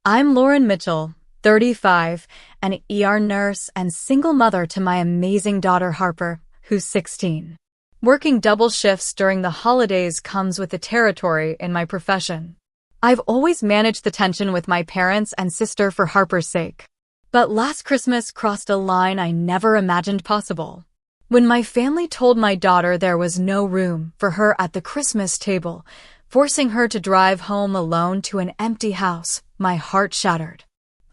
I'm Lauren Mitchell, 35, an ER nurse and single mother to my amazing daughter Harper, who's 16. Working double shifts during the holidays comes with the territory in my profession. I've always managed the tension with my parents and sister for Harper's sake. But last Christmas crossed a line I never imagined possible. When my family told my daughter there was no room for her at the Christmas table, forcing her to drive home alone to an empty house, my heart shattered.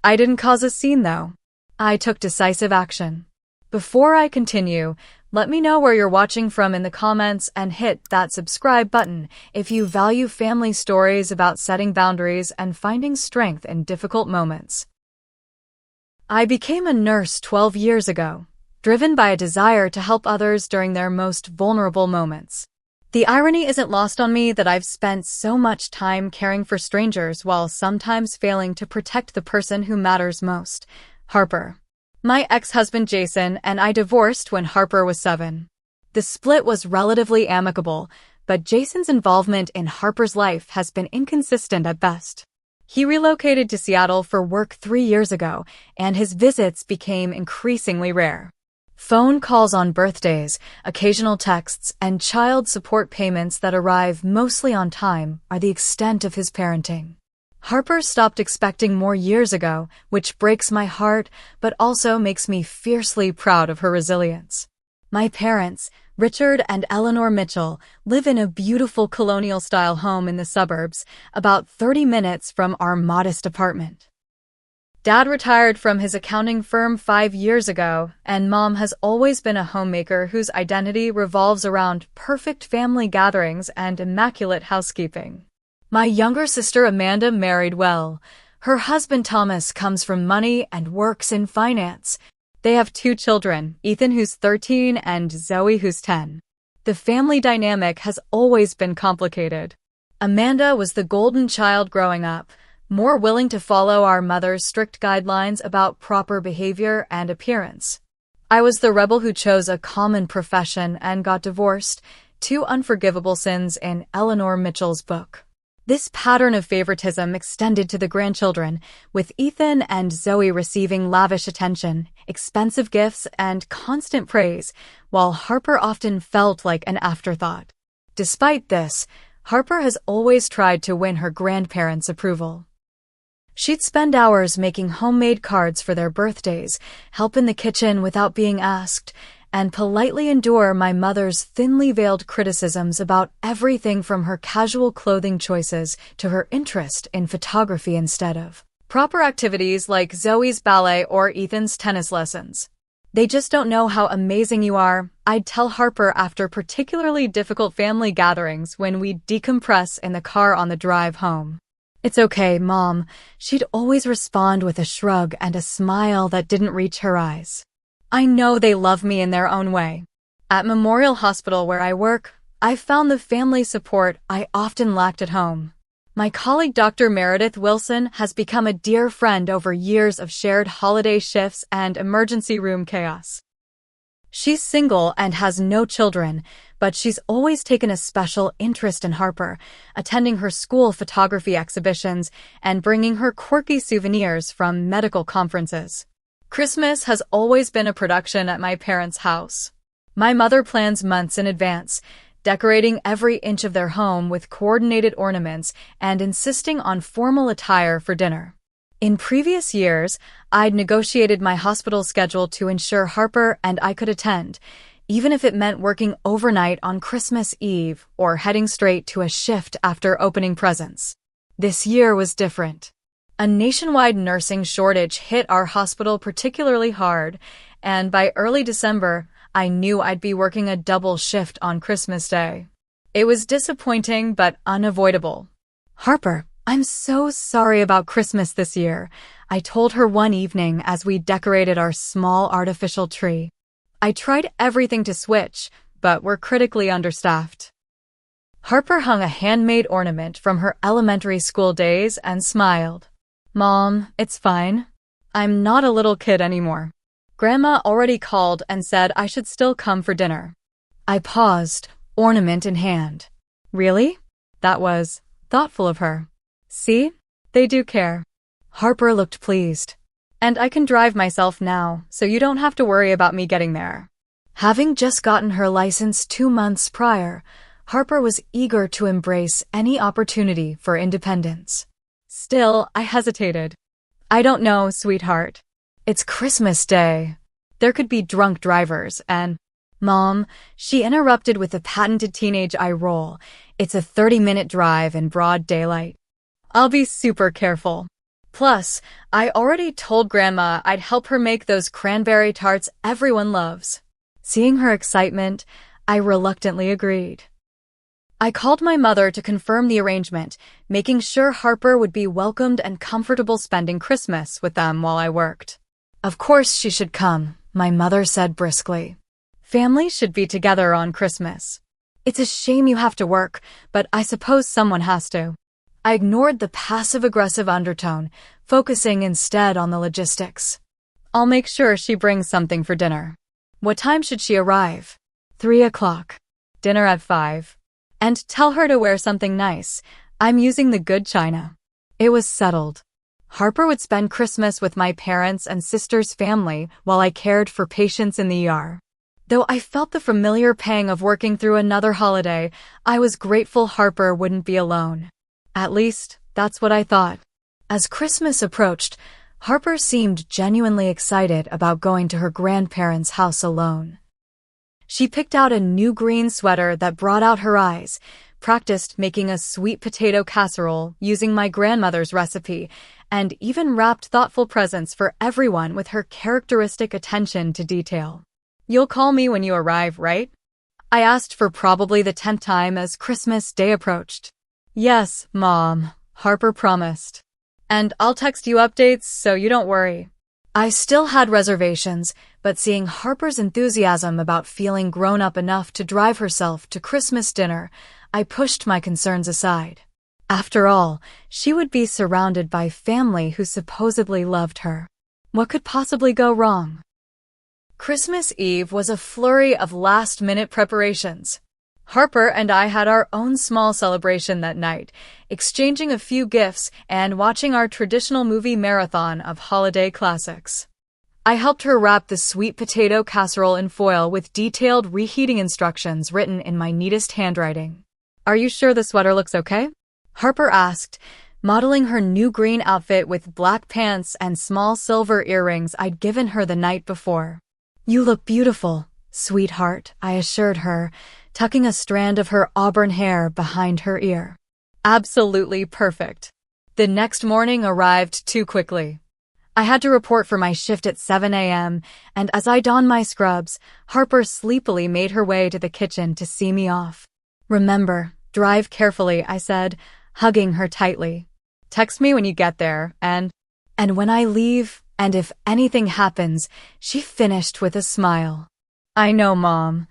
I didn't cause a scene, though. I took decisive action. Before I continue, let me know where you're watching from in the comments and hit that subscribe button if you value family stories about setting boundaries and finding strength in difficult moments. I became a nurse 12 years ago, driven by a desire to help others during their most vulnerable moments. The irony isn't lost on me that I've spent so much time caring for strangers while sometimes failing to protect the person who matters most, Harper. My ex-husband Jason and I divorced when Harper was 7. The split was relatively amicable, but Jason's involvement in Harper's life has been inconsistent at best. He relocated to Seattle for work 3 years ago, and his visits became increasingly rare. Phone calls on birthdays, occasional texts, and child support payments that arrive mostly on time are the extent of his parenting. Harper stopped expecting more years ago, which breaks my heart, but also makes me fiercely proud of her resilience. My parents, Richard and Eleanor Mitchell, live in a beautiful colonial-style home in the suburbs, about 30 minutes from our modest apartment. Dad retired from his accounting firm 5 years ago, and Mom has always been a homemaker whose identity revolves around perfect family gatherings and immaculate housekeeping. My younger sister Amanda married well. Her husband Thomas comes from money and works in finance. They have 2 children, Ethan who's 13 and Zoe who's 10. The family dynamic has always been complicated. Amanda was the golden child growing up, more willing to follow our mother's strict guidelines about proper behavior and appearance. I was the rebel who chose a common profession and got divorced, 2 unforgivable sins in Eleanor Mitchell's book. This pattern of favoritism extended to the grandchildren, with Ethan and Zoe receiving lavish attention, expensive gifts, and constant praise, while Harper often felt like an afterthought. Despite this, Harper has always tried to win her grandparents' approval. She'd spend hours making homemade cards for their birthdays, help in the kitchen without being asked, and politely endure my mother's thinly veiled criticisms about everything from her casual clothing choices to her interest in photography instead of proper activities like Zoe's ballet or Ethan's tennis lessons. They just don't know how amazing you are, I'd tell Harper after particularly difficult family gatherings when we'd decompress in the car on the drive home. "It's okay, Mom," she'd always respond with a shrug and a smile that didn't reach her eyes. I know they love me in their own way. At Memorial Hospital where I work, I've found the family support I often lacked at home. My colleague Dr. Meredith Wilson has become a dear friend over years of shared holiday shifts and emergency room chaos. She's single and has no children, but she's always taken a special interest in Harper, attending her school photography exhibitions and bringing her quirky souvenirs from medical conferences. Christmas has always been a production at my parents' house. My mother plans months in advance, decorating every inch of their home with coordinated ornaments and insisting on formal attire for dinner. In previous years, I'd negotiated my hospital schedule to ensure Harper and I could attend, even if it meant working overnight on Christmas Eve or heading straight to a shift after opening presents. This year was different. A nationwide nursing shortage hit our hospital particularly hard, and by early December, I knew I'd be working a double shift on Christmas Day. It was disappointing but unavoidable. "Harper, I'm so sorry about Christmas this year," I told her one evening as we decorated our small artificial tree. I tried everything to switch, but we're critically understaffed. Harper hung a handmade ornament from her elementary school days and smiled. "Mom, it's fine. I'm not a little kid anymore. Grandma already called and said I should still come for dinner." I paused, ornament in hand. Really? That was thoughtful of her. See? They do care. Harper looked pleased. And I can drive myself now, so you don't have to worry about me getting there. Having just gotten her license 2 months prior, Harper was eager to embrace any opportunity for independence. Still, I hesitated. I don't know, sweetheart. It's Christmas Day. There could be drunk drivers and… Mom, she interrupted with a patented teenage eye roll. It's a 30-minute drive in broad daylight. I'll be super careful. Plus, I already told Grandma I'd help her make those cranberry tarts everyone loves. Seeing her excitement, I reluctantly agreed. I called my mother to confirm the arrangement, making sure Harper would be welcomed and comfortable spending Christmas with them while I worked. Of course she should come, my mother said briskly. Families should be together on Christmas. It's a shame you have to work, but I suppose someone has to. I ignored the passive-aggressive undertone, focusing instead on the logistics. I'll make sure she brings something for dinner. What time should she arrive? 3 o'clock. Dinner at 5. And tell her to wear something nice. I'm using the good china. It was settled. Harper would spend Christmas with my parents' and sister's family while I cared for patients in the ER. Though I felt the familiar pang of working through another holiday, I was grateful Harper wouldn't be alone. At least, that's what I thought. As Christmas approached, Harper seemed genuinely excited about going to her grandparents' house alone. She picked out a new green sweater that brought out her eyes, practiced making a sweet potato casserole using my grandmother's recipe, and even wrapped thoughtful presents for everyone with her characteristic attention to detail. You'll call me when you arrive, right? I asked for probably the 10th time as Christmas Day approached. Yes, Mom, Harper promised. And I'll text you updates so you don't worry. I still had reservations, but seeing Harper's enthusiasm about feeling grown up enough to drive herself to Christmas dinner, I pushed my concerns aside. After all, she would be surrounded by family who supposedly loved her. What could possibly go wrong? Christmas Eve was a flurry of last-minute preparations. Harper and I had our own small celebration that night, exchanging a few gifts and watching our traditional movie marathon of holiday classics. I helped her wrap the sweet potato casserole in foil with detailed reheating instructions written in my neatest handwriting. Are you sure the sweater looks okay? Harper asked, modeling her new green outfit with black pants and small silver earrings I'd given her the night before. You look beautiful, sweetheart, I assured her, tucking a strand of her auburn hair behind her ear. Absolutely perfect. The next morning arrived too quickly. I had to report for my shift at 7 a.m., and as I donned my scrubs, Harper sleepily made her way to the kitchen to see me off. Remember, drive carefully, I said, hugging her tightly. Text me when you get there, and when I leave, and if anything happens, she finished with a smile. I know, Mom.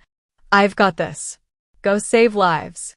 I've got this. Go save lives.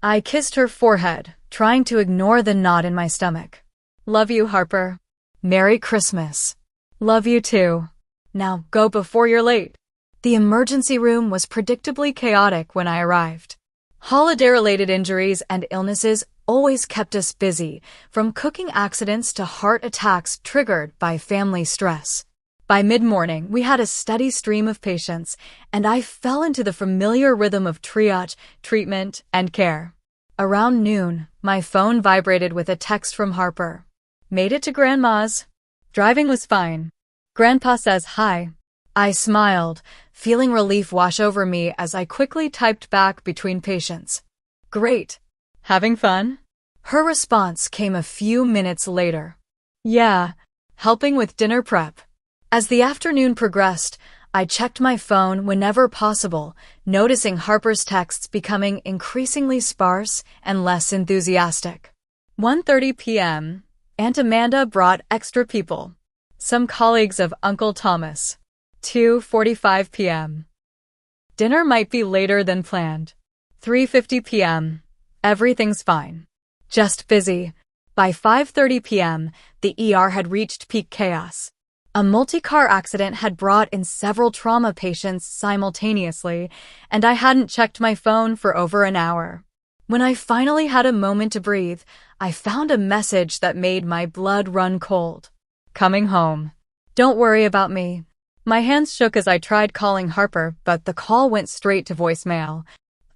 I kissed her forehead, trying to ignore the knot in my stomach. Love you, Harper. Merry Christmas. Love you too. Now go before you're late. The emergency room was predictably chaotic when I arrived. Holiday-related injuries and illnesses always kept us busy, from cooking accidents to heart attacks triggered by family stress. By mid-morning, we had a steady stream of patients, and I fell into the familiar rhythm of triage, treatment, and care. Around noon, my phone vibrated with a text from Harper. Made it to Grandma's. Driving was fine. Grandpa says hi. I smiled, feeling relief wash over me as I quickly typed back between patients. Great. Having fun? Her response came a few minutes later. Yeah, helping with dinner prep. As the afternoon progressed, I checked my phone whenever possible, noticing Harper's texts becoming increasingly sparse and less enthusiastic. 1:30 p.m., Aunt Amanda brought extra people. Some colleagues of Uncle Thomas. 2:45 p.m. Dinner might be later than planned. 3:50 p.m. Everything's fine. Just busy. By 5:30 p.m., the ER had reached peak chaos. A multi-car accident had brought in several trauma patients simultaneously, and I hadn't checked my phone for over an hour. When I finally had a moment to breathe, I found a message that made my blood run cold. Coming home. Don't worry about me. My hands shook as I tried calling Harper, but the call went straight to voicemail.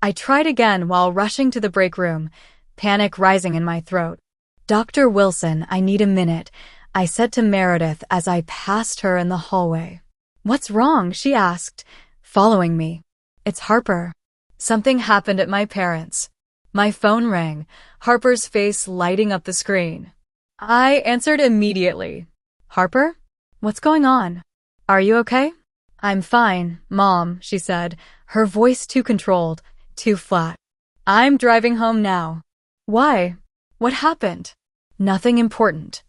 I tried again while rushing to the break room, panic rising in my throat. Dr. Wilson, I need a minute, I said to Meredith as I passed her in the hallway. What's wrong? She asked, following me. It's Harper. Something happened at my parents'. My phone rang, Harper's face lighting up the screen. I answered immediately. Harper? What's going on? Are you okay? I'm fine, Mom, she said, her voice too controlled, too flat. I'm driving home now. Why? What happened? Nothing important.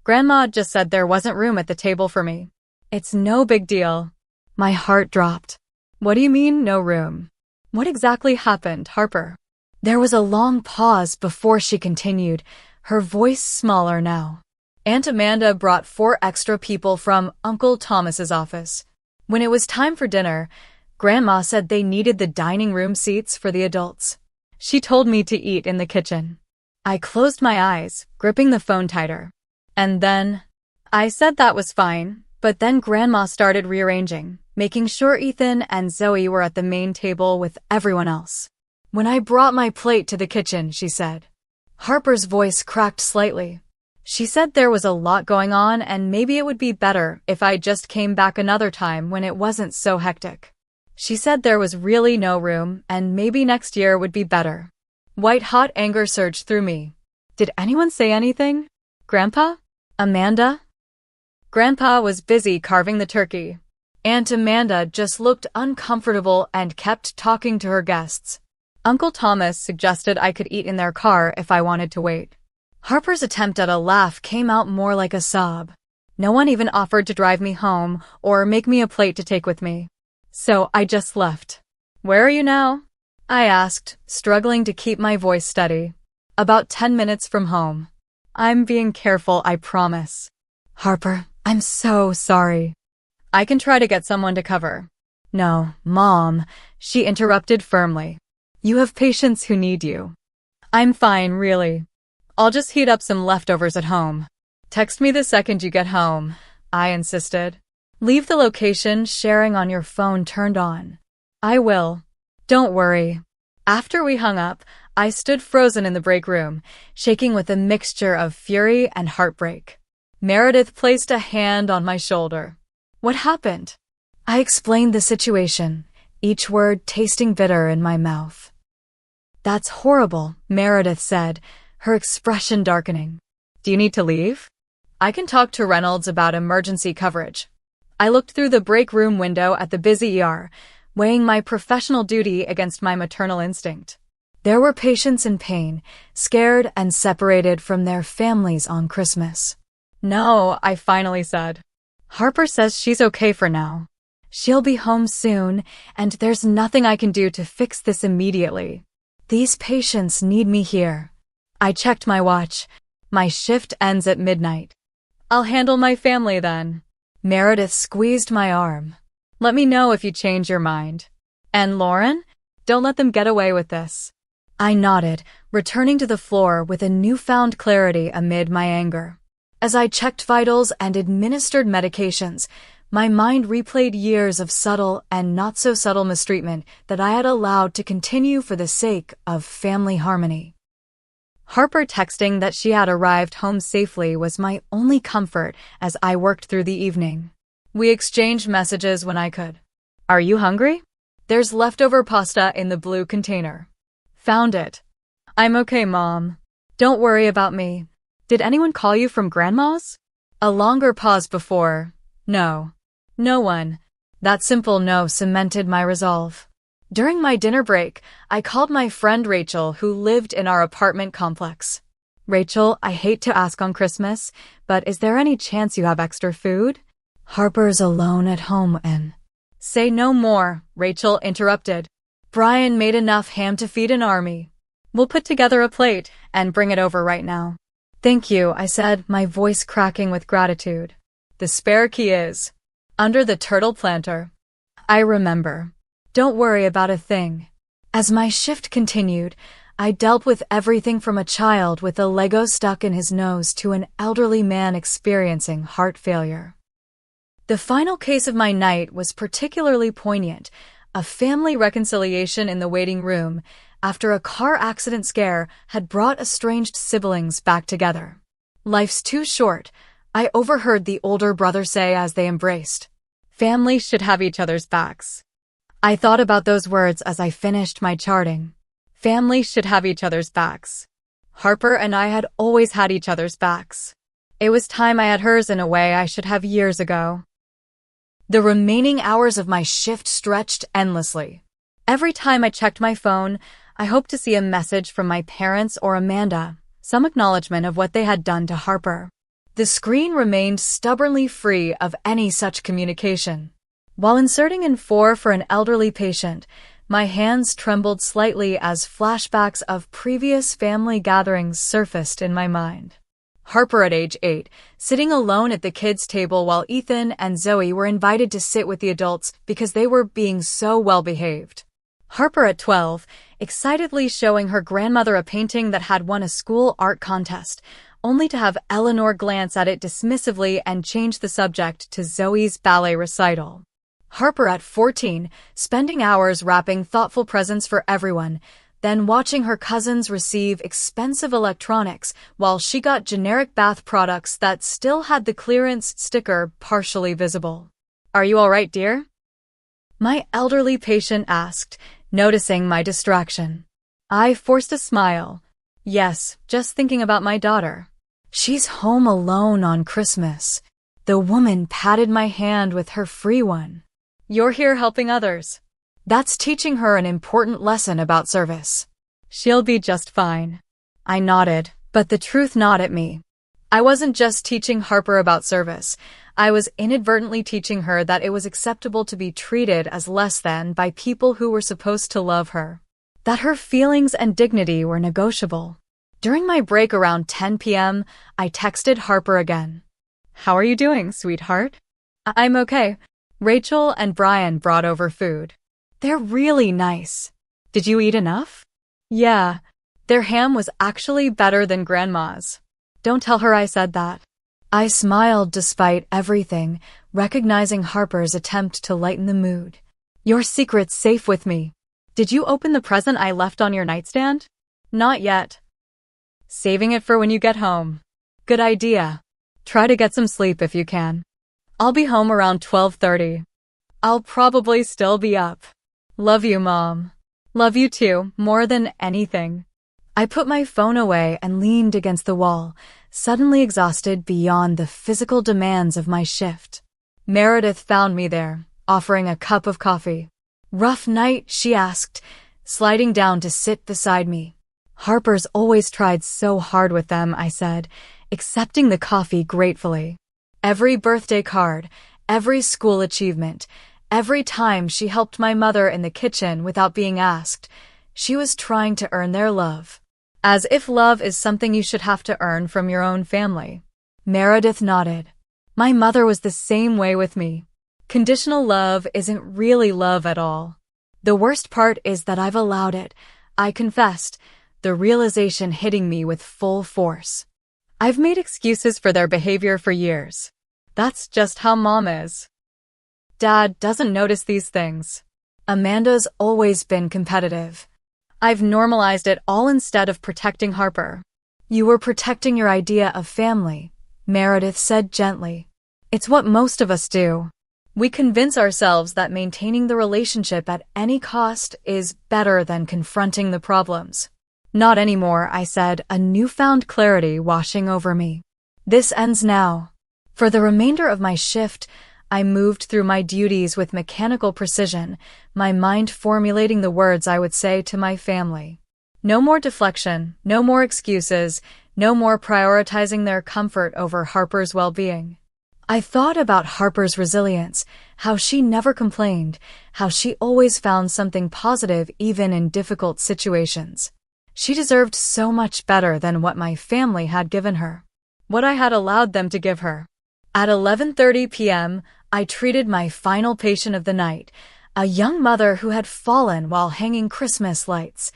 Grandma just said there wasn't room at the table for me. It's no big deal. My heart dropped. What do you mean, no room? What exactly happened, Harper? There was a long pause before she continued, her voice smaller now. Aunt Amanda brought 4 extra people from Uncle Thomas's office. When it was time for dinner, Grandma said they needed the dining room seats for the adults. She told me to eat in the kitchen. I closed my eyes, gripping the phone tighter. And then, I said that was fine, but then Grandma started rearranging, making sure Ethan and Zoe were at the main table with everyone else. When I brought my plate to the kitchen, she said. Harper's voice cracked slightly. She said there was a lot going on and maybe it would be better if I just came back another time when it wasn't so hectic. She said there was really no room and maybe next year would be better. White-hot anger surged through me. Did anyone say anything? Grandpa? Amanda? Grandpa was busy carving the turkey. Aunt Amanda just looked uncomfortable and kept talking to her guests. Uncle Thomas suggested I could eat in their car if I wanted to wait. Harper's attempt at a laugh came out more like a sob. No one even offered to drive me home or make me a plate to take with me. So I just left. Where are you now? I asked, struggling to keep my voice steady. About 10 minutes from home. I'm being careful, I promise. Harper, I'm so sorry. I can try to get someone to cover. No, Mom, she interrupted firmly. You have patients who need you. I'm fine, really. I'll just heat up some leftovers at home. Text me the second you get home, I insisted. Leave the location sharing on your phone turned on. I will. Don't worry. After we hung up, I stood frozen in the break room, shaking with a mixture of fury and heartbreak. Meredith placed a hand on my shoulder. What happened? I explained the situation, each word tasting bitter in my mouth. That's horrible, Meredith said, her expression darkening. Do you need to leave? I can talk to Reynolds about emergency coverage. I looked through the break room window at the busy ER, weighing my professional duty against my maternal instinct. There were patients in pain, scared and separated from their families on Christmas. No, I finally said. Harper says she's okay for now. She'll be home soon, and there's nothing I can do to fix this immediately. These patients need me here. I checked my watch. My shift ends at midnight. I'll handle my family then. Meredith squeezed my arm. Let me know if you change your mind. And Lauren? Don't let them get away with this. I nodded, returning to the floor with a newfound clarity amid my anger. As I checked vitals and administered medications, my mind replayed years of subtle and not-so-subtle mistreatment that I had allowed to continue for the sake of family harmony. Harper texting that she had arrived home safely was my only comfort as I worked through the evening. We exchanged messages when I could. Are you hungry? There's leftover pasta in the blue container. Found it. I'm okay, Mom. Don't worry about me. Did anyone call you from Grandma's? A longer pause before. No. No one. That simple no cemented my resolve. During my dinner break, I called my friend Rachel, who lived in our apartment complex. Rachel, I hate to ask on Christmas, but is there any chance you have extra food? Harper's alone at home and... Say no more, Rachel interrupted. Brian made enough ham to feed an army. We'll put together a plate and bring it over right now. Thank you, I said, my voice cracking with gratitude. The spare key is under the turtle planter. I remember. Don't worry about a thing. As my shift continued, I dealt with everything from a child with a Lego stuck in his nose to an elderly man experiencing heart failure. The final case of my night was particularly poignant, a family reconciliation in the waiting room after a car accident scare had brought estranged siblings back together. "Life's too short," I overheard the older brother say as they embraced. "Families should have each other's backs." I thought about those words as I finished my charting. Families should have each other's backs. Harper and I had always had each other's backs. It was time I had hers in a way I should have years ago. The remaining hours of my shift stretched endlessly. Every time I checked my phone, I hoped to see a message from my parents or Amanda, some acknowledgement of what they had done to Harper. The screen remained stubbornly free of any such communication. While inserting in 4 for an elderly patient, my hands trembled slightly as flashbacks of previous family gatherings surfaced in my mind. Harper at age 8, sitting alone at the kids' table while Ethan and Zoe were invited to sit with the adults because they were being so well behaved. Harper at 12, excitedly showing her grandmother a painting that had won a school art contest, only to have Eleanor glance at it dismissively and change the subject to Zoe's ballet recital. Harper at 14, spending hours wrapping thoughtful presents for everyone, then watching her cousins receive expensive electronics while she got generic bath products that still had the clearance sticker partially visible. "Are you all right, dear?" my elderly patient asked, noticing my distraction. I forced a smile. "Yes, just thinking about my daughter. She's home alone on Christmas." The woman patted my hand with her free one. "You're here helping others. That's teaching her an important lesson about service. She'll be just fine." I nodded, but the truth gnawed at me. I wasn't just teaching Harper about service. I was inadvertently teaching her that it was acceptable to be treated as less than by people who were supposed to love her. That her feelings and dignity were negotiable. During my break around 10 p.m., I texted Harper again. "How are you doing, sweetheart?" "I'm okay. Rachel and Brian brought over food. They're really nice. Did you eat enough?" "Yeah. Their ham was actually better than Grandma's. Don't tell her I said that." I smiled despite everything, recognizing Harper's attempt to lighten the mood. "Your secret's safe with me. Did you open the present I left on your nightstand?" "Not yet. Saving it for when you get home." "Good idea. Try to get some sleep if you can. I'll be home around 12:30. I'll probably still be up. Love you, Mom." "Love you too, more than anything." I put my phone away and leaned against the wall, suddenly exhausted beyond the physical demands of my shift. Meredith found me there, offering a cup of coffee. "Rough night?" she asked, sliding down to sit beside me. "Harper's always tried so hard with them," I said, accepting the coffee gratefully. Every birthday card, every school achievement, every time she helped my mother in the kitchen without being asked, she was trying to earn their love. As if love is something you should have to earn from your own family. Meredith nodded. My mother was the same way with me. Conditional love isn't really love at all. The worst part is that I've allowed it, I confessed, the realization hitting me with full force. I've made excuses for their behavior for years. That's just how Mom is. Dad doesn't notice these things. Amanda's always been competitive. I've normalized it all instead of protecting Harper. You were protecting your idea of family, Meredith said gently. It's what most of us do. We convince ourselves that maintaining the relationship at any cost is better than confronting the problems. Not anymore, I said, a newfound clarity washing over me. This ends now. For the remainder of my shift, I moved through my duties with mechanical precision, my mind formulating the words I would say to my family. No more deflection, no more excuses, no more prioritizing their comfort over Harper's well-being. I thought about Harper's resilience, how she never complained, how she always found something positive even in difficult situations. She deserved so much better than what my family had given her, what I had allowed them to give her. At 11:30 p.m., I treated my final patient of the night, a young mother who had fallen while hanging Christmas lights.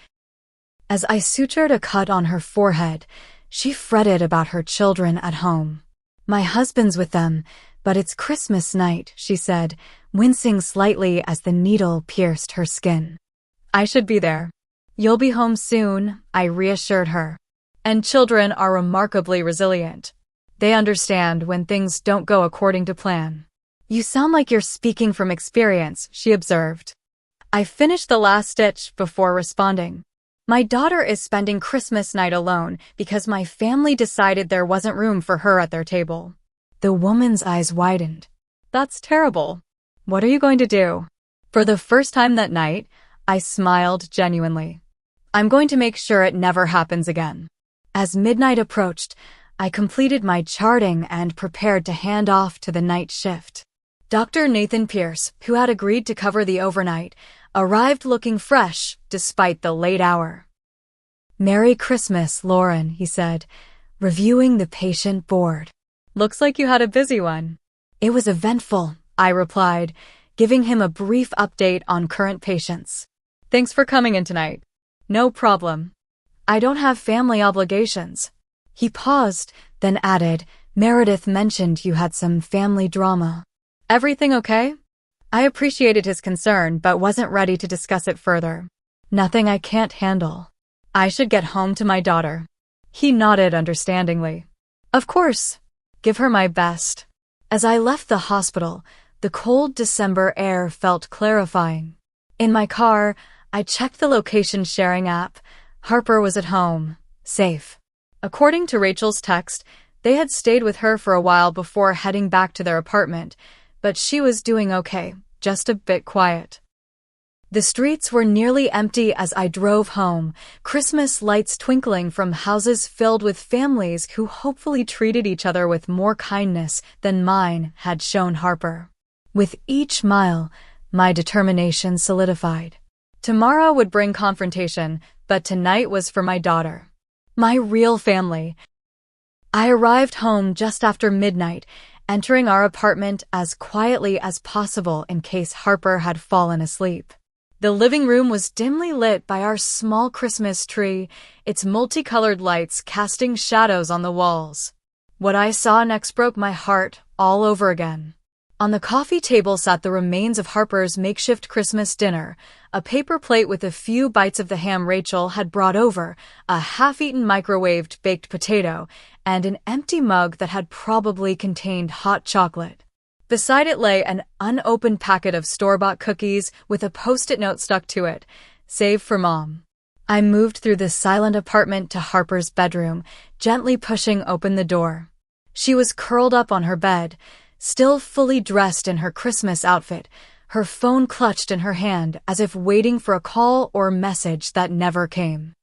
As I sutured a cut on her forehead, she fretted about her children at home. My husband's with them, but it's Christmas night, she said, wincing slightly as the needle pierced her skin. I should be there. You'll be home soon, I reassured her. And children are remarkably resilient. They understand when things don't go according to plan. You sound like you're speaking from experience, she observed. I finished the last stitch before responding. My daughter is spending Christmas night alone because my family decided there wasn't room for her at their table. The woman's eyes widened. That's terrible. What are you going to do? For the first time that night, I smiled genuinely. I'm going to make sure it never happens again. As midnight approached, I completed my charting and prepared to hand off to the night shift. Dr. Nathan Pierce, who had agreed to cover the overnight, arrived looking fresh despite the late hour. Merry Christmas, Lauren, he said, reviewing the patient board. Looks like you had a busy one. It was eventful, I replied, giving him a brief update on current patients. Thanks for coming in tonight. No problem. I don't have family obligations. He paused, then added, Meredith mentioned you had some family drama. Everything okay? I appreciated his concern but wasn't ready to discuss it further. Nothing I can't handle. I should get home to my daughter. He nodded understandingly. Of course. Give her my best. As I left the hospital, the cold December air felt clarifying. In my car, I checked the location sharing app. Harper was at home, safe. According to Rachel's text, they had stayed with her for a while before heading back to their apartment, but she was doing okay, just a bit quiet. The streets were nearly empty as I drove home, Christmas lights twinkling from houses filled with families who hopefully treated each other with more kindness than mine had shown Harper. With each mile, my determination solidified. Tomorrow would bring confrontation, but tonight was for my daughter. My real family. I arrived home just after midnight, entering our apartment as quietly as possible in case Harper had fallen asleep. The living room was dimly lit by our small Christmas tree, its multicolored lights casting shadows on the walls. What I saw next broke my heart all over again. On the coffee table sat the remains of Harper's makeshift Christmas dinner, a paper plate with a few bites of the ham Rachel had brought over, a half-eaten microwaved baked potato, and an empty mug that had probably contained hot chocolate. Beside it lay an unopened packet of store-bought cookies with a post-it note stuck to it, "Save for Mom." I moved through the silent apartment to Harper's bedroom, gently pushing open the door. She was curled up on her bed, still fully dressed in her Christmas outfit, her phone clutched in her hand as if waiting for a call or message that never came.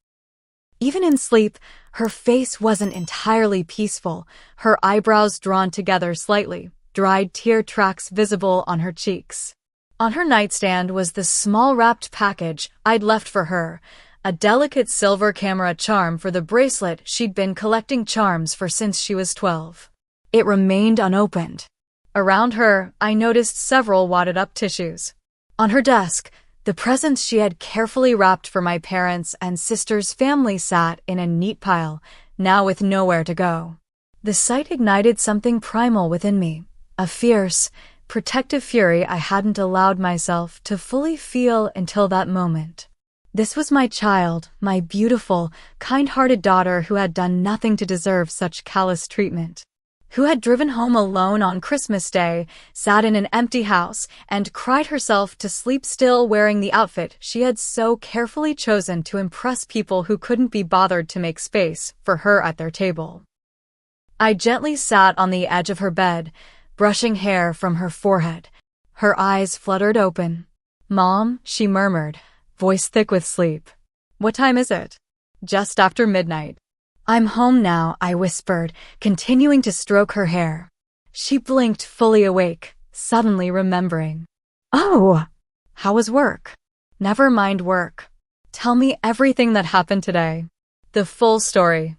Even in sleep, her face wasn't entirely peaceful, her eyebrows drawn together slightly, dried tear tracks visible on her cheeks. On her nightstand was the small wrapped package I'd left for her, a delicate silver camera charm for the bracelet she'd been collecting charms for since she was 12. It remained unopened. Around her, I noticed several wadded-up tissues. On her desk, the presents she had carefully wrapped for my parents and sister's family sat in a neat pile, now with nowhere to go. The sight ignited something primal within me, a fierce, protective fury I hadn't allowed myself to fully feel until that moment. This was my child, my beautiful, kind-hearted daughter who had done nothing to deserve such callous treatment. Who had driven home alone on Christmas Day, sat in an empty house, and cried herself to sleep still wearing the outfit she had so carefully chosen to impress people who couldn't be bothered to make space for her at their table. I gently sat on the edge of her bed, brushing hair from her forehead. Her eyes fluttered open. "Mom," she murmured, voice thick with sleep. "What time is it?" "Just after midnight." "I'm home now," I whispered, continuing to stroke her hair. She blinked, fully awake, suddenly remembering. "Oh, how was work?" "Never mind work. Tell me everything that happened today." The full story.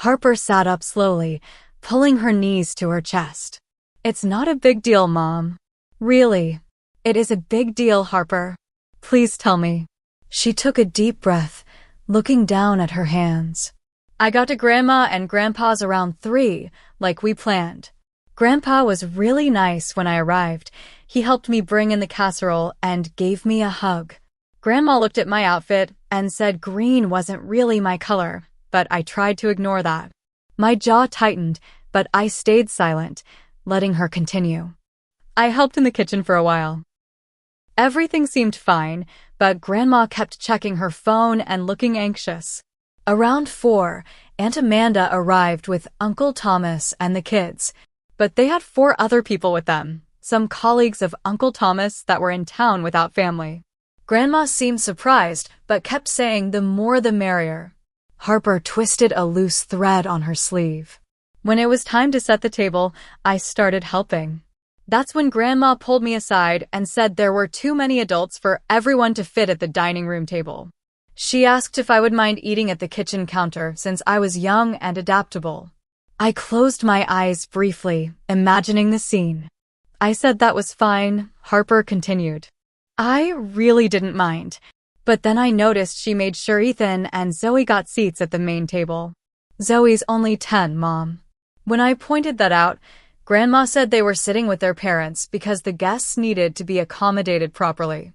Harper sat up slowly, pulling her knees to her chest. "It's not a big deal, Mom." "Really? It is a big deal, Harper. Please tell me." She took a deep breath, looking down at her hands. I got to Grandma and Grandpa's around 3, like we planned. Grandpa was really nice when I arrived. He helped me bring in the casserole and gave me a hug. Grandma looked at my outfit and said green wasn't really my color, but I tried to ignore that. My jaw tightened, but I stayed silent, letting her continue. I helped in the kitchen for a while. Everything seemed fine, but Grandma kept checking her phone and looking anxious. Around 4, Aunt Amanda arrived with Uncle Thomas and the kids, but they had 4 other people with them, some colleagues of Uncle Thomas that were in town without family. Grandma seemed surprised, but kept saying the more the merrier. Harper twisted a loose thread on her sleeve. When it was time to set the table, I started helping. That's when Grandma pulled me aside and said there were too many adults for everyone to fit at the dining room table. She asked if I would mind eating at the kitchen counter since I was young and adaptable. I closed my eyes briefly, imagining the scene. I said that was fine. Harper continued. I really didn't mind, but then I noticed she made sure Ethan and Zoe got seats at the main table. Zoe's only 10, Mom. When I pointed that out, Grandma said they were sitting with their parents because the guests needed to be accommodated properly.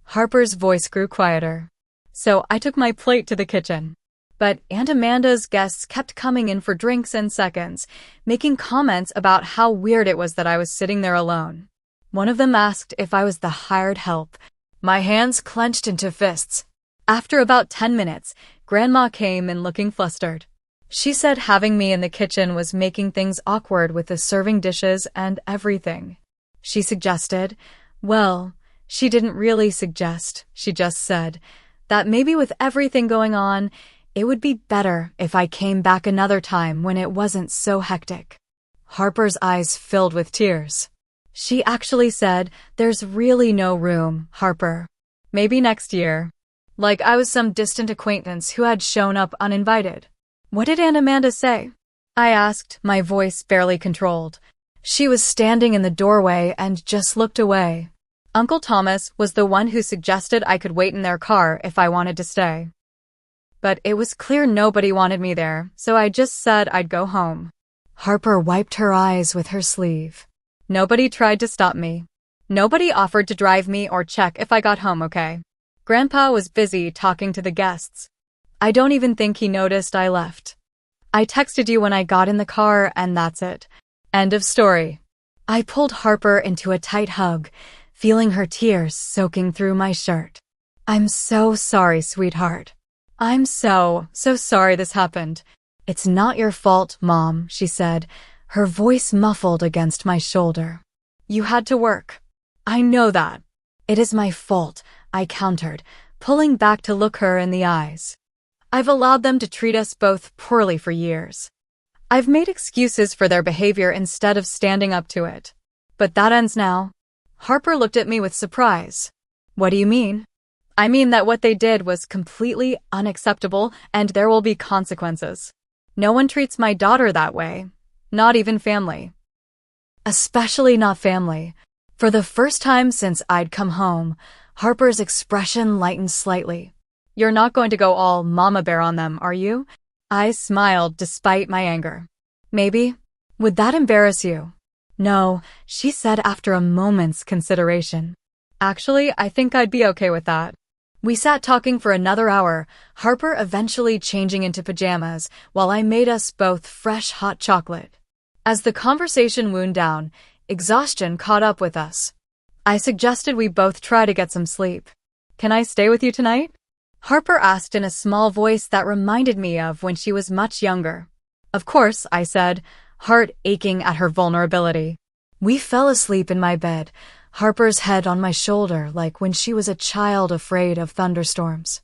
Harper's voice grew quieter, so I took my plate to the kitchen. But Aunt Amanda's guests kept coming in for drinks and seconds, making comments about how weird it was that I was sitting there alone. One of them asked if I was the hired help. My hands clenched into fists. After about 10 minutes, Grandma came in looking flustered. She said having me in the kitchen was making things awkward with the serving dishes and everything. She suggested, well, she didn't really suggest, she just said, that maybe with everything going on, it would be better if I came back another time when it wasn't so hectic. Harper's eyes filled with tears. She actually said, there's really no room, Harper. Maybe next year. Like I was some distant acquaintance who had shown up uninvited. What did Aunt Amanda say? I asked, my voice barely controlled. She was standing in the doorway and just looked away. Uncle Thomas was the one who suggested I could wait in their car if I wanted to stay. But it was clear nobody wanted me there, so I just said I'd go home. Harper wiped her eyes with her sleeve. Nobody tried to stop me. Nobody offered to drive me or check if I got home okay. Grandpa was busy talking to the guests. I don't even think he noticed I left. I texted you when I got in the car and that's it. End of story. I pulled Harper into a tight hug, feeling her tears soaking through my shirt. I'm so sorry, sweetheart. I'm so sorry this happened. It's not your fault, Mom, she said, her voice muffled against my shoulder. You had to work. I know that. It is my fault, I countered, pulling back to look her in the eyes. I've allowed them to treat us both poorly for years. I've made excuses for their behavior instead of standing up to it. But that ends now. Harper looked at me with surprise. What do you mean? I mean that what they did was completely unacceptable and there will be consequences. No one treats my daughter that way. Not even family. Especially not family. For the first time since I'd come home, Harper's expression lightened slightly. You're not going to go all mama bear on them, are you? I smiled despite my anger. Maybe. Would that embarrass you? No, she said after a moment's consideration. Actually, I think I'd be okay with that. We sat talking for another hour, Harper eventually changing into pajamas while I made us both fresh hot chocolate. As the conversation wound down, exhaustion caught up with us. I suggested we both try to get some sleep. Can I stay with you tonight? Harper asked in a small voice that reminded me of when she was much younger. Of course, I said, heart aching at her vulnerability. We fell asleep in my bed, Harper's head on my shoulder like when she was a child afraid of thunderstorms.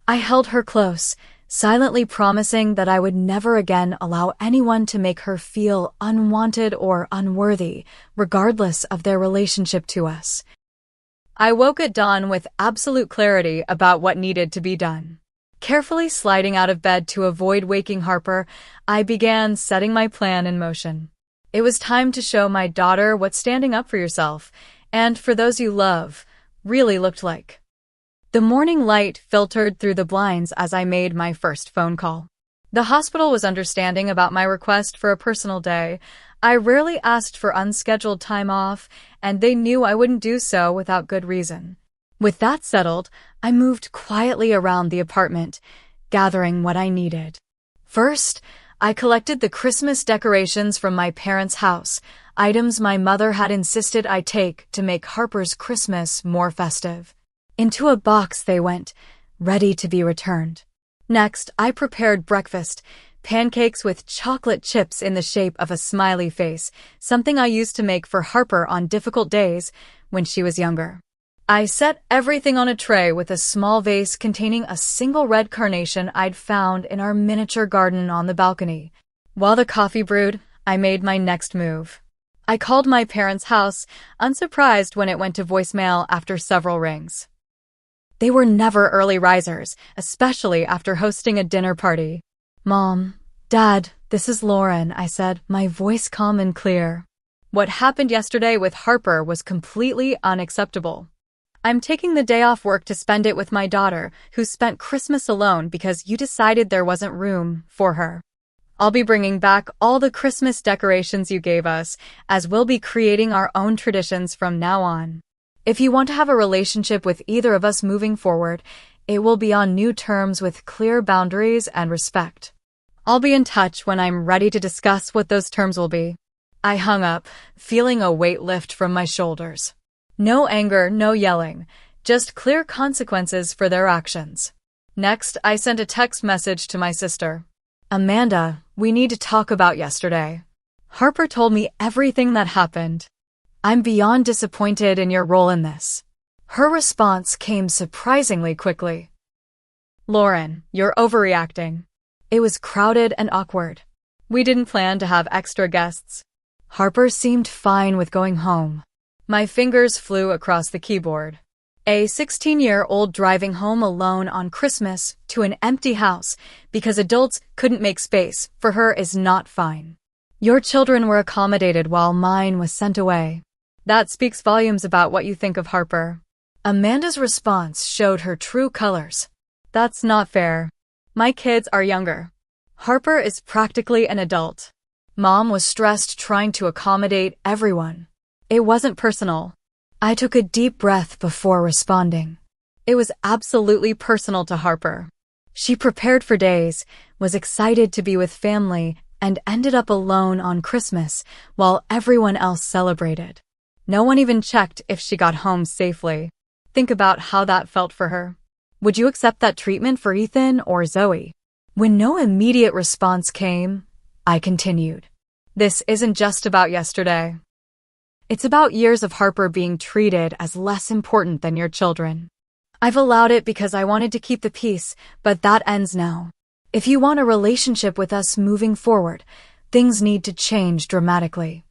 I held her close, silently promising that I would never again allow anyone to make her feel unwanted or unworthy, regardless of their relationship to us. I woke at dawn with absolute clarity about what needed to be done. Carefully sliding out of bed to avoid waking Harper, I began setting my plan in motion. It was time to show my daughter what standing up for yourself, and for those you love, really looked like. The morning light filtered through the blinds as I made my first phone call. The hospital was understanding about my request for a personal day. I rarely asked for unscheduled time off, and they knew I wouldn't do so without good reason. With that settled, I moved quietly around the apartment, gathering what I needed. First, I collected the Christmas decorations from my parents' house, items my mother had insisted I take to make Harper's Christmas more festive. Into a box they went, ready to be returned. Next, I prepared breakfast, pancakes with chocolate chips in the shape of a smiley face, something I used to make for Harper on difficult days when she was younger. I set everything on a tray with a small vase containing a single red carnation I'd found in our miniature garden on the balcony. While the coffee brewed, I made my next move. I called my parents' house, unsurprised when it went to voicemail after several rings. They were never early risers, especially after hosting a dinner party. "Mom, Dad, this is Lauren," I said, my voice calm and clear. What happened yesterday with Harper was completely unacceptable. I'm taking the day off work to spend it with my daughter, who spent Christmas alone because you decided there wasn't room for her. I'll be bringing back all the Christmas decorations you gave us, as we'll be creating our own traditions from now on. If you want to have a relationship with either of us moving forward, it will be on new terms with clear boundaries and respect. I'll be in touch when I'm ready to discuss what those terms will be. I hung up, feeling a weight lift from my shoulders. No anger, no yelling, just clear consequences for their actions. Next, I sent a text message to my sister. "Amanda, we need to talk about yesterday. Harper told me everything that happened. I'm beyond disappointed in your role in this." Her response came surprisingly quickly. "Lauren, you're overreacting. It was crowded and awkward. We didn't plan to have extra guests." Harper seemed fine with going home. My fingers flew across the keyboard. A 16-year-old driving home alone on Christmas to an empty house because adults couldn't make space for her is not fine. Your children were accommodated while mine was sent away. That speaks volumes about what you think of Harper. Amanda's response showed her true colors. "That's not fair. My kids are younger. Harper is practically an adult." Mom was stressed trying to accommodate everyone. It wasn't personal. I took a deep breath before responding. It was absolutely personal to Harper. She prepared for days, was excited to be with family, and ended up alone on Christmas while everyone else celebrated. No one even checked if she got home safely. Think about how that felt for her. Would you accept that treatment for Ethan or Zoe? When no immediate response came, I continued. This isn't just about yesterday. It's about years of Harper being treated as less important than your children. I've allowed it because I wanted to keep the peace, but that ends now. If you want a relationship with us moving forward, things need to change dramatically.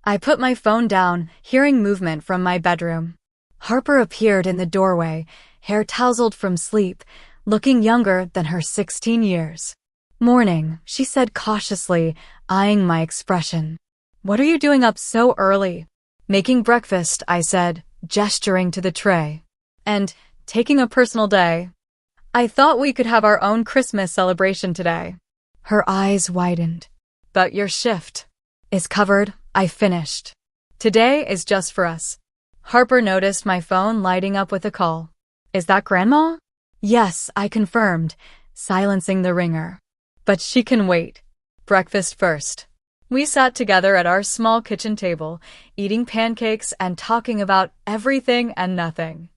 I put my phone down, hearing movement from my bedroom. Harper appeared in the doorway, hair tousled from sleep, looking younger than her 16 years. "Morning," she said cautiously, eyeing my expression. "What are you doing up so early?" "Making breakfast," I said, gesturing to the tray. "And taking a personal day. I thought we could have our own Christmas celebration today." Her eyes widened. "But your shift is covered," I finished. "Today is just for us." Harper noticed my phone lighting up with a call. "Is that Grandma?" "Yes," I confirmed, silencing the ringer. "But she can wait. Breakfast first." We sat together at our small kitchen table, eating pancakes and talking about everything and nothing.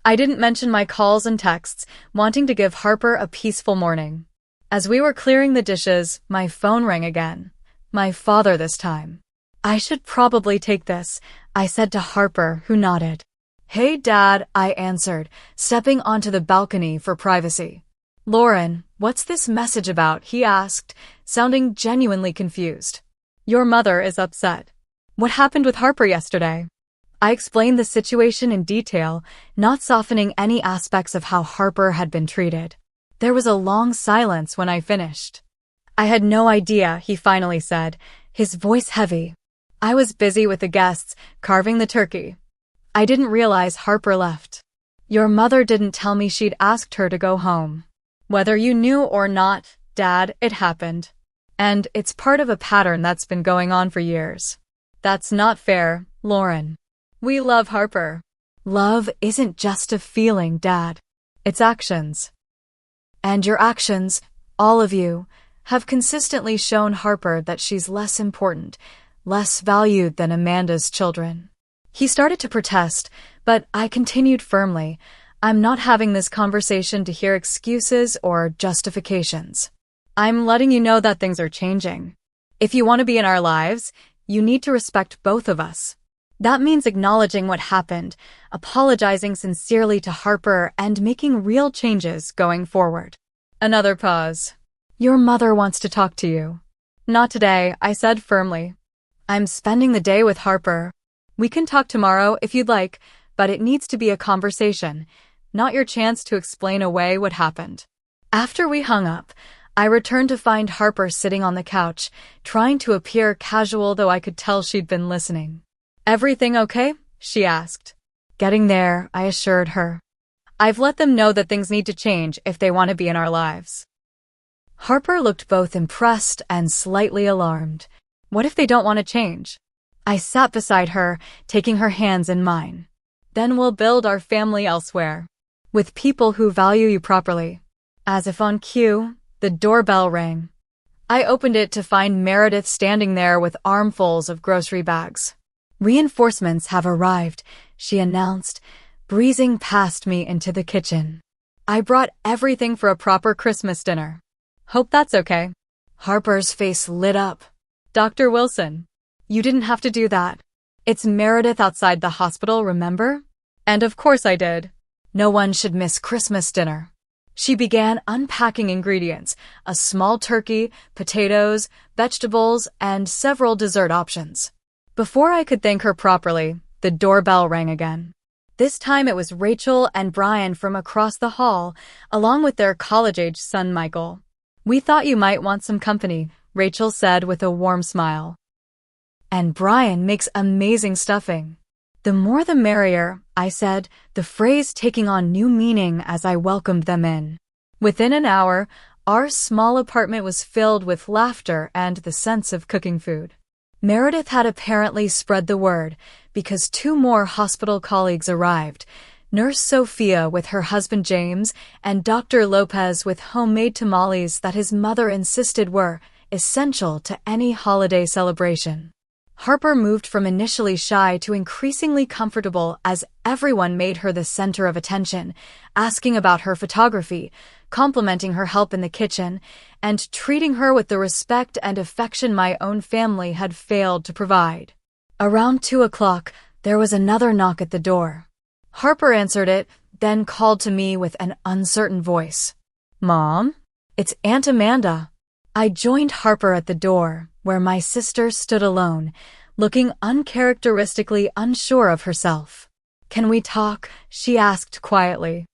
I didn't mention my calls and texts, wanting to give Harper a peaceful morning. As we were clearing the dishes, my phone rang again. My father this time. "I should probably take this," I said to Harper, who nodded. "Hey, Dad," I answered, stepping onto the balcony for privacy. "Lauren, what's this message about?" he asked, sounding genuinely confused. "Your mother is upset." "What happened with Harper yesterday?" I explained the situation in detail, not softening any aspects of how Harper had been treated. There was a long silence when I finished. "I had no idea," he finally said, his voice heavy. "I was busy with the guests, carving the turkey. I didn't realize Harper left." Your mother didn't tell me she'd asked her to go home. Whether you knew or not, Dad, it happened. And it's part of a pattern that's been going on for years. That's not fair, Lauren. We love Harper. Love isn't just a feeling, Dad. It's actions. And your actions, all of you, have consistently shown Harper that she's less important, less valued than Amanda's children. He started to protest, but I continued firmly. I'm not having this conversation to hear excuses or justifications. I'm letting you know that things are changing. If you want to be in our lives, you need to respect both of us. That means acknowledging what happened, apologizing sincerely to Harper, and making real changes going forward. Another pause. Your mother wants to talk to you. Not today, I said firmly. I'm spending the day with Harper. We can talk tomorrow if you'd like, but it needs to be a conversation, not your chance to explain away what happened. After we hung up, I returned to find Harper sitting on the couch, trying to appear casual, though I could tell she'd been listening. Everything okay? She asked. Getting there, I assured her. I've let them know that things need to change if they want to be in our lives. Harper looked both impressed and slightly alarmed. What if they don't want to change? I sat beside her, taking her hands in mine. Then we'll build our family elsewhere, with people who value you properly. As if on cue, the doorbell rang. I opened it to find Meredith standing there with armfuls of grocery bags. Reinforcements have arrived, she announced, breezing past me into the kitchen. I brought everything for a proper Christmas dinner. Hope that's okay. Harper's face lit up. Dr. Wilson, you didn't have to do that. It's Meredith outside the hospital, remember? And of course I did. No one should miss Christmas dinner. She began unpacking ingredients, a small turkey, potatoes, vegetables, and several dessert options. Before I could thank her properly, the doorbell rang again. This time it was Rachel and Brian from across the hall, along with their college-age son Michael. We thought you might want some company, Rachel said with a warm smile. And Brian makes amazing stuffing. The more the merrier, I said, the phrase taking on new meaning as I welcomed them in. Within an hour, our small apartment was filled with laughter and the sense of cooking food. Meredith had apparently spread the word, because 2 more hospital colleagues arrived, Nurse Sophia with her husband James, and Dr. Lopez with homemade tamales that his mother insisted were essential to any holiday celebration. Harper moved from initially shy to increasingly comfortable as everyone made her the center of attention, asking about her photography, complimenting her help in the kitchen, and treating her with the respect and affection my own family had failed to provide. Around 2 o'clock, there was another knock at the door. Harper answered it, then called to me with an uncertain voice. Mom? It's Aunt Amanda. I joined Harper at the door, where my sister stood alone, looking uncharacteristically unsure of herself. Can we talk? She asked quietly.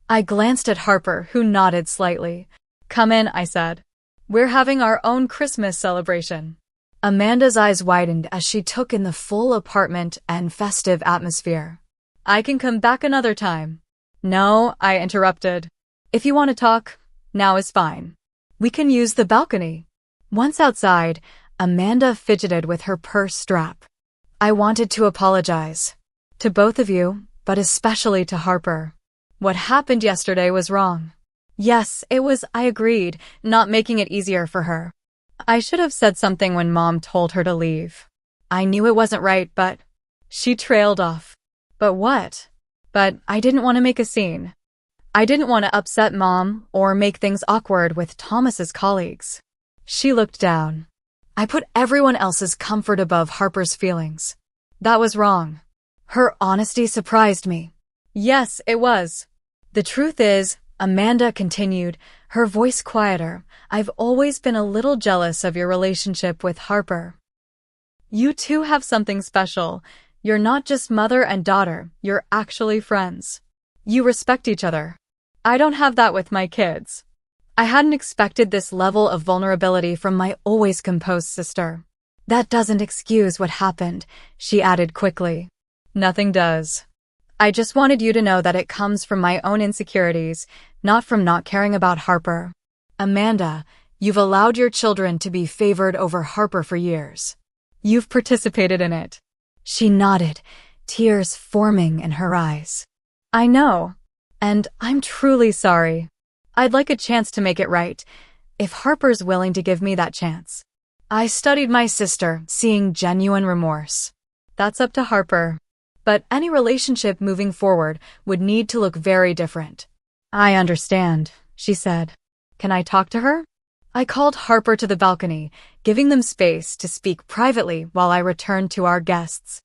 I glanced at Harper, who nodded slightly. Come in, I said. We're having our own Christmas celebration. Amanda's eyes widened as she took in the full apartment and festive atmosphere. I can come back another time. No, I interrupted. If you want to talk, now is fine. We can use the balcony. Once outside, Amanda fidgeted with her purse strap. I wanted to apologize. To both of you, but especially to Harper. What happened yesterday was wrong. Yes, it was, I agreed, not making it easier for her. I should have said something when Mom told her to leave. I knew it wasn't right, but... She trailed off. But what? But I didn't want to make a scene. I didn't want to upset Mom or make things awkward with Thomas's colleagues. She looked down. I put everyone else's comfort above Harper's feelings. That was wrong. Her honesty surprised me. Yes, it was. The truth is, Amanda continued, her voice quieter, I've always been a little jealous of your relationship with Harper. You two have something special. You're not just mother and daughter, you're actually friends. You respect each other. I don't have that with my kids. I hadn't expected this level of vulnerability from my always composed sister. That doesn't excuse what happened, she added quickly. Nothing does. I just wanted you to know that it comes from my own insecurities, not from not caring about Harper. Amanda, you've allowed your children to be favored over Harper for years. You've participated in it. She nodded, tears forming in her eyes. I know. And I'm truly sorry. I'd like a chance to make it right, if Harper's willing to give me that chance. I studied my sister, seeing genuine remorse. That's up to Harper. But any relationship moving forward would need to look very different. I understand, she said. Can I talk to her? I called Harper to the balcony, giving them space to speak privately while I returned to our guests.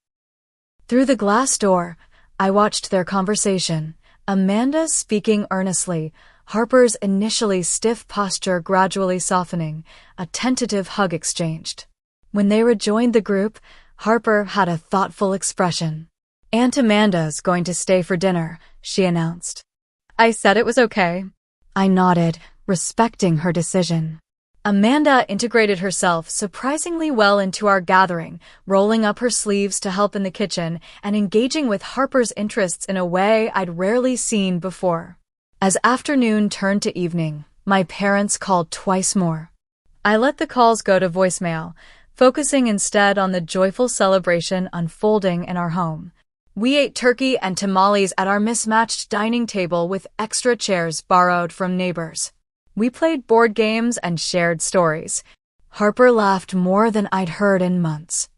Through the glass door, I watched their conversation, Amanda speaking earnestly, Harper's initially stiff posture gradually softening, a tentative hug exchanged. When they rejoined the group, Harper had a thoughtful expression. Aunt Amanda's going to stay for dinner, she announced. I said it was okay. I nodded, respecting her decision. Amanda integrated herself surprisingly well into our gathering, rolling up her sleeves to help in the kitchen and engaging with Harper's interests in a way I'd rarely seen before. As afternoon turned to evening, my parents called twice more. I let the calls go to voicemail, focusing instead on the joyful celebration unfolding in our home. We ate turkey and tamales at our mismatched dining table with extra chairs borrowed from neighbors. We played board games and shared stories. Harper laughed more than I'd heard in months.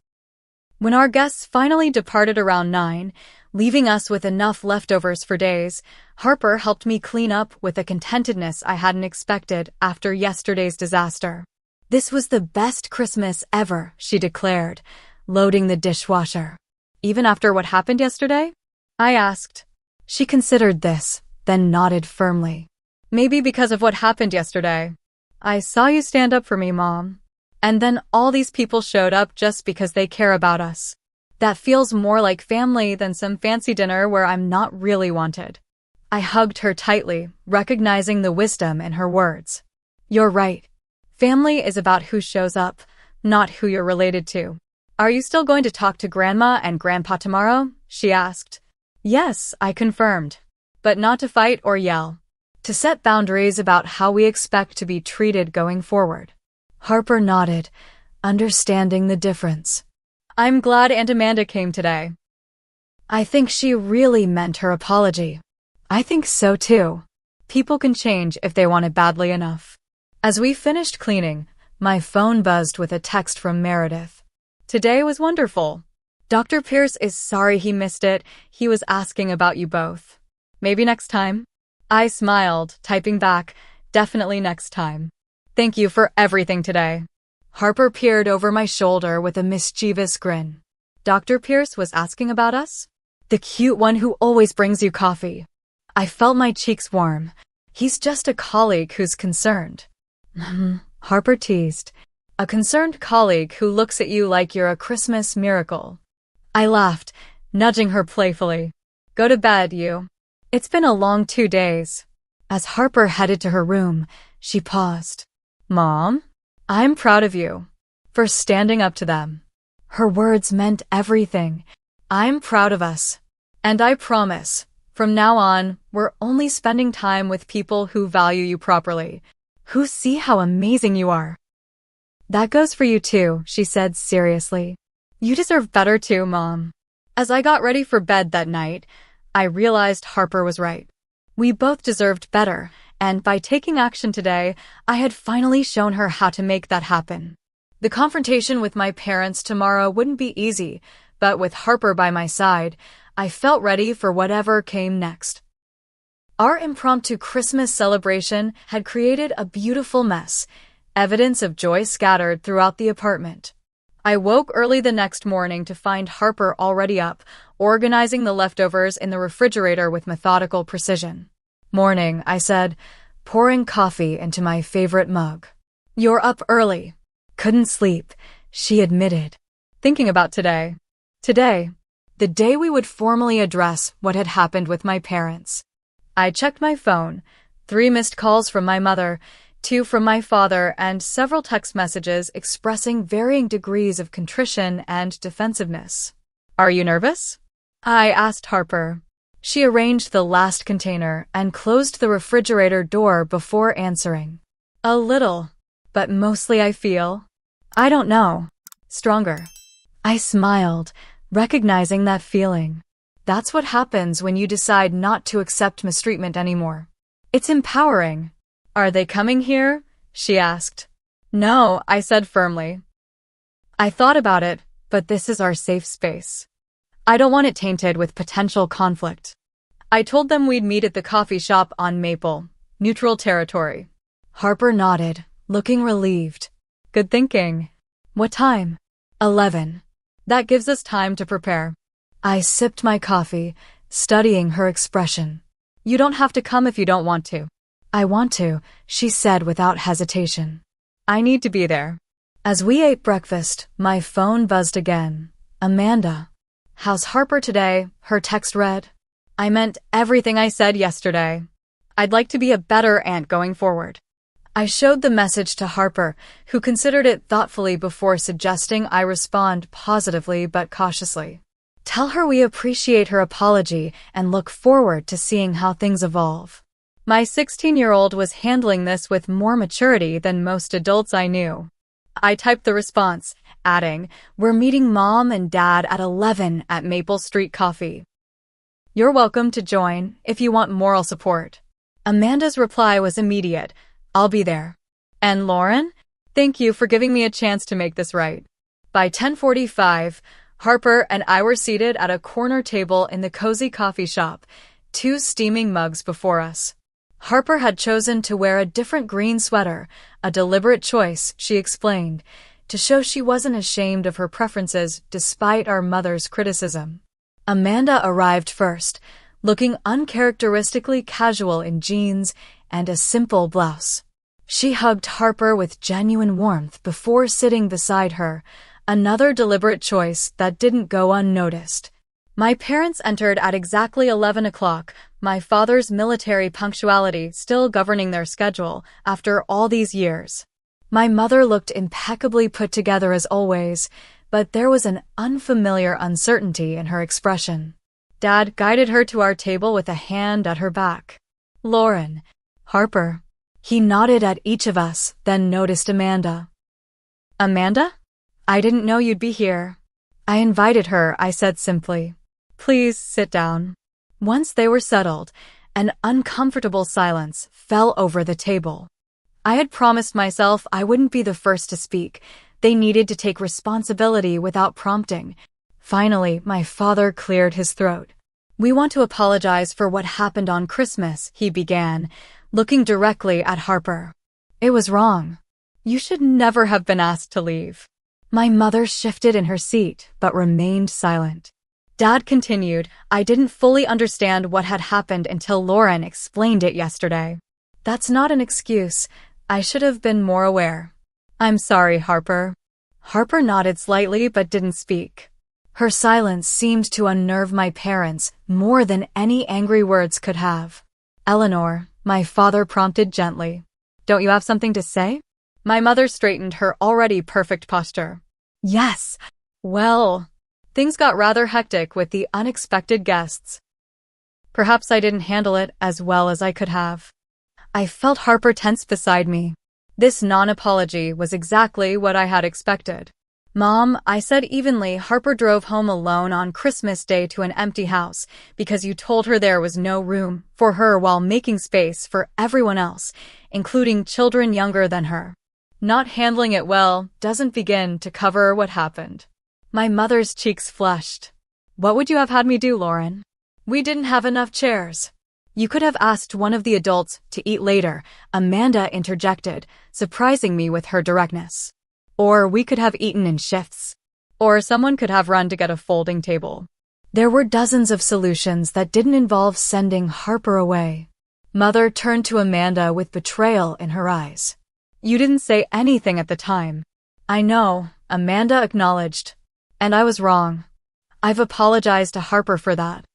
When our guests finally departed around 9, leaving us with enough leftovers for days, Harper helped me clean up with a contentedness I hadn't expected after yesterday's disaster. This was the best Christmas ever, she declared, loading the dishwasher. Even after what happened yesterday? I asked. She considered this, then nodded firmly. Maybe because of what happened yesterday. I saw you stand up for me, Mom. And then all these people showed up just because they care about us. That feels more like family than some fancy dinner where I'm not really wanted. I hugged her tightly, recognizing the wisdom in her words. You're right. Family is about who shows up, not who you're related to. Are you still going to talk to Grandma and Grandpa tomorrow? She asked. Yes, I confirmed. But not to fight or yell. To set boundaries about how we expect to be treated going forward. Harper nodded, understanding the difference. I'm glad Aunt Amanda came today. I think she really meant her apology. I think so too. People can change if they want it badly enough. As we finished cleaning, my phone buzzed with a text from Meredith. Today was wonderful. Dr. Pierce is sorry he missed it. He was asking about you both. Maybe next time? I smiled, typing back, definitely next time. Thank you for everything today. Harper peered over my shoulder with a mischievous grin. Dr. Pierce was asking about us? The cute one who always brings you coffee. I felt my cheeks warm. He's just a colleague who's concerned. Harper teased. A concerned colleague who looks at you like you're a Christmas miracle. I laughed, nudging her playfully. Go to bed, you. It's been a long 2 days. As Harper headed to her room, she paused. Mom, I'm proud of you for standing up to them. Her words meant everything. I'm proud of us. And I promise, from now on, we're only spending time with people who value you properly, who see how amazing you are. That goes for you too, she said seriously. You deserve better too, Mom. As I got ready for bed that night, I realized Harper was right. We both deserved better, and by taking action today, I had finally shown her how to make that happen. The confrontation with my parents tomorrow wouldn't be easy, but with Harper by my side, I felt ready for whatever came next. Our impromptu Christmas celebration had created a beautiful mess, evidence of joy scattered throughout the apartment. I woke early the next morning to find Harper already up, organizing the leftovers in the refrigerator with methodical precision. Morning, I said, pouring coffee into my favorite mug. You're up early. Couldn't sleep, she admitted. Thinking about today. Today, the day we would formally address what had happened with my parents. I checked my phone, 3 missed calls from my mother, 2 from my father, and several text messages expressing varying degrees of contrition and defensiveness. Are you nervous? I asked Harper. She arranged the last container and closed the refrigerator door before answering. A little, but mostly I feel, I don't know, stronger. I smiled, recognizing that feeling. That's what happens when you decide not to accept mistreatment anymore. It's empowering. Are they coming here? She asked. No, I said firmly. I thought about it, but this is our safe space. I don't want it tainted with potential conflict. I told them we'd meet at the coffee shop on Maple, neutral territory. Harper nodded, looking relieved. Good thinking. What time? 11. That gives us time to prepare. I sipped my coffee, studying her expression. You don't have to come if you don't want to. I want to, she said without hesitation. I need to be there. As we ate breakfast, my phone buzzed again. Amanda. How's Harper today? Her text read. I meant everything I said yesterday. I'd like to be a better aunt going forward. I showed the message to Harper, who considered it thoughtfully before suggesting I respond positively but cautiously. Tell her we appreciate her apology and look forward to seeing how things evolve. My 16-year-old was handling this with more maturity than most adults I knew. I typed the response, adding, We're meeting Mom and Dad at 11 at Maple Street Coffee. You're welcome to join if you want moral support. Amanda's reply was immediate. I'll be there. And Lauren? Thank you for giving me a chance to make this right. By 10:45, Harper and I were seated at a corner table in the cozy coffee shop, 2 steaming mugs before us. Harper had chosen to wear a different green sweater, a deliberate choice, she explained, to show she wasn't ashamed of her preferences despite our mother's criticism. Amanda arrived first, looking uncharacteristically casual in jeans and a simple blouse. She hugged Harper with genuine warmth before sitting beside her, another deliberate choice that didn't go unnoticed. My parents entered at exactly 11 o'clock, my father's military punctuality still governing their schedule after all these years. My mother looked impeccably put together as always, but there was an unfamiliar uncertainty in her expression. Dad guided her to our table with a hand at her back. Lauren. Harper. He nodded at each of us, then noticed Amanda. Amanda? I didn't know you'd be here. I invited her, I said simply. Please sit down. Once they were settled, an uncomfortable silence fell over the table. I had promised myself I wouldn't be the first to speak. They needed to take responsibility without prompting. Finally, my father cleared his throat. We want to apologize for what happened on Christmas, he began, looking directly at Harper. It was wrong. You should never have been asked to leave. My mother shifted in her seat, but remained silent. Dad continued, I didn't fully understand what had happened until Lauren explained it yesterday. That's not an excuse. I should have been more aware. I'm sorry, Harper. Harper nodded slightly but didn't speak. Her silence seemed to unnerve my parents more than any angry words could have. Eleanor, my father prompted gently. Don't you have something to say? My mother straightened her already perfect posture. Yes. Well, things got rather hectic with the unexpected guests. Perhaps I didn't handle it as well as I could have. I felt Harper tense beside me. This non-apology was exactly what I had expected. Mom, I said evenly, Harper drove home alone on Christmas Day to an empty house because you told her there was no room for her while making space for everyone else, including children younger than her. Not handling it well doesn't begin to cover what happened. My mother's cheeks flushed. What would you have had me do, Lauren? We didn't have enough chairs. You could have asked one of the adults to eat later, Amanda interjected, surprising me with her directness. Or we could have eaten in shifts. Or someone could have run to get a folding table. There were dozens of solutions that didn't involve sending Harper away. Mother turned to Amanda with betrayal in her eyes. You didn't say anything at the time. I know, Amanda acknowledged. And I was wrong. I've apologized to Harper for that.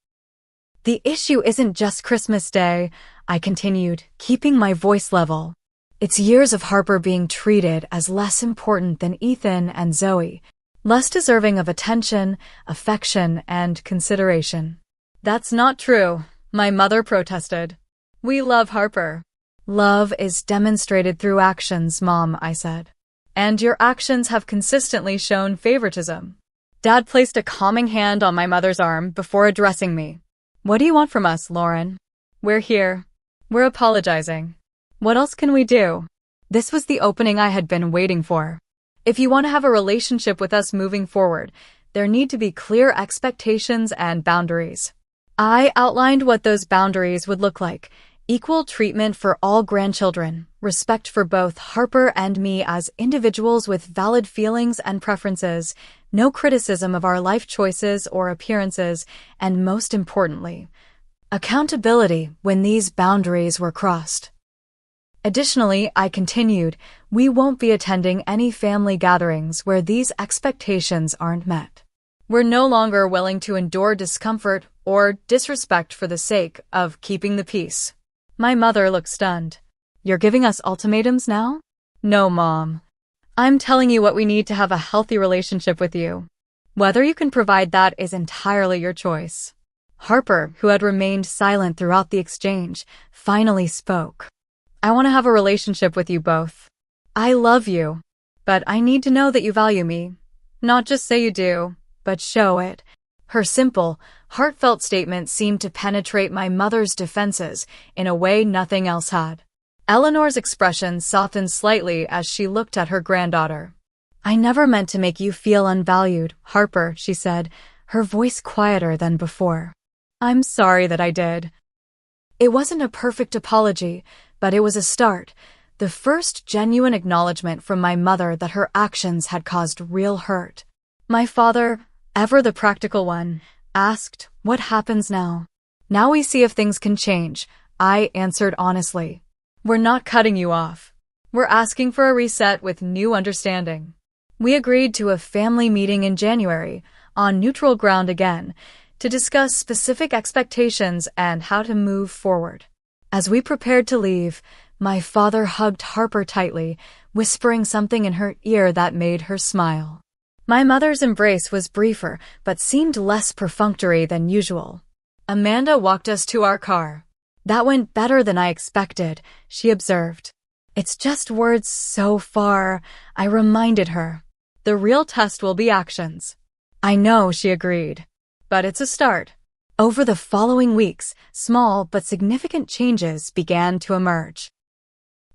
The issue isn't just Christmas Day, I continued, keeping my voice level. It's years of Harper being treated as less important than Ethan and Zoe, less deserving of attention, affection, and consideration. That's not true, my mother protested. We love Harper. Love is demonstrated through actions, Mom, I said. And your actions have consistently shown favoritism. Dad placed a calming hand on my mother's arm before addressing me. What do you want from us, Lauren? We're here. We're apologizing. What else can we do? This was the opening I had been waiting for. If you want to have a relationship with us moving forward, there need to be clear expectations and boundaries. I outlined what those boundaries would look like. Equal treatment for all grandchildren, respect for both Harper and me as individuals with valid feelings and preferences, no criticism of our life choices or appearances, and most importantly, accountability when these boundaries were crossed. Additionally, I continued, we won't be attending any family gatherings where these expectations aren't met. We're no longer willing to endure discomfort or disrespect for the sake of keeping the peace. My mother looked stunned. You're giving us ultimatums now? No, Mom. I'm telling you what we need to have a healthy relationship with you. Whether you can provide that is entirely your choice. Harper, who had remained silent throughout the exchange, finally spoke. I want to have a relationship with you both. I love you, but I need to know that you value me. Not just say you do, but show it. Her simple, heartfelt statement seemed to penetrate my mother's defenses in a way nothing else had. Eleanor's expression softened slightly as she looked at her granddaughter. I never meant to make you feel unvalued, Harper, she said, her voice quieter than before. I'm sorry that I did. It wasn't a perfect apology, but it was a start, the first genuine acknowledgement from my mother that her actions had caused real hurt. My father, ever the practical one, asked, what happens now? Now we see if things can change, I answered honestly. We're not cutting you off. We're asking for a reset with new understanding. We agreed to a family meeting in January, on neutral ground again, to discuss specific expectations and how to move forward. As we prepared to leave, my father hugged Harper tightly, whispering something in her ear that made her smile. My mother's embrace was briefer, but seemed less perfunctory than usual. Amanda walked us to our car. That went better than I expected, she observed. It's just words so far, I reminded her. The real test will be actions. I know, she agreed. But it's a start. Over the following weeks, small but significant changes began to emerge.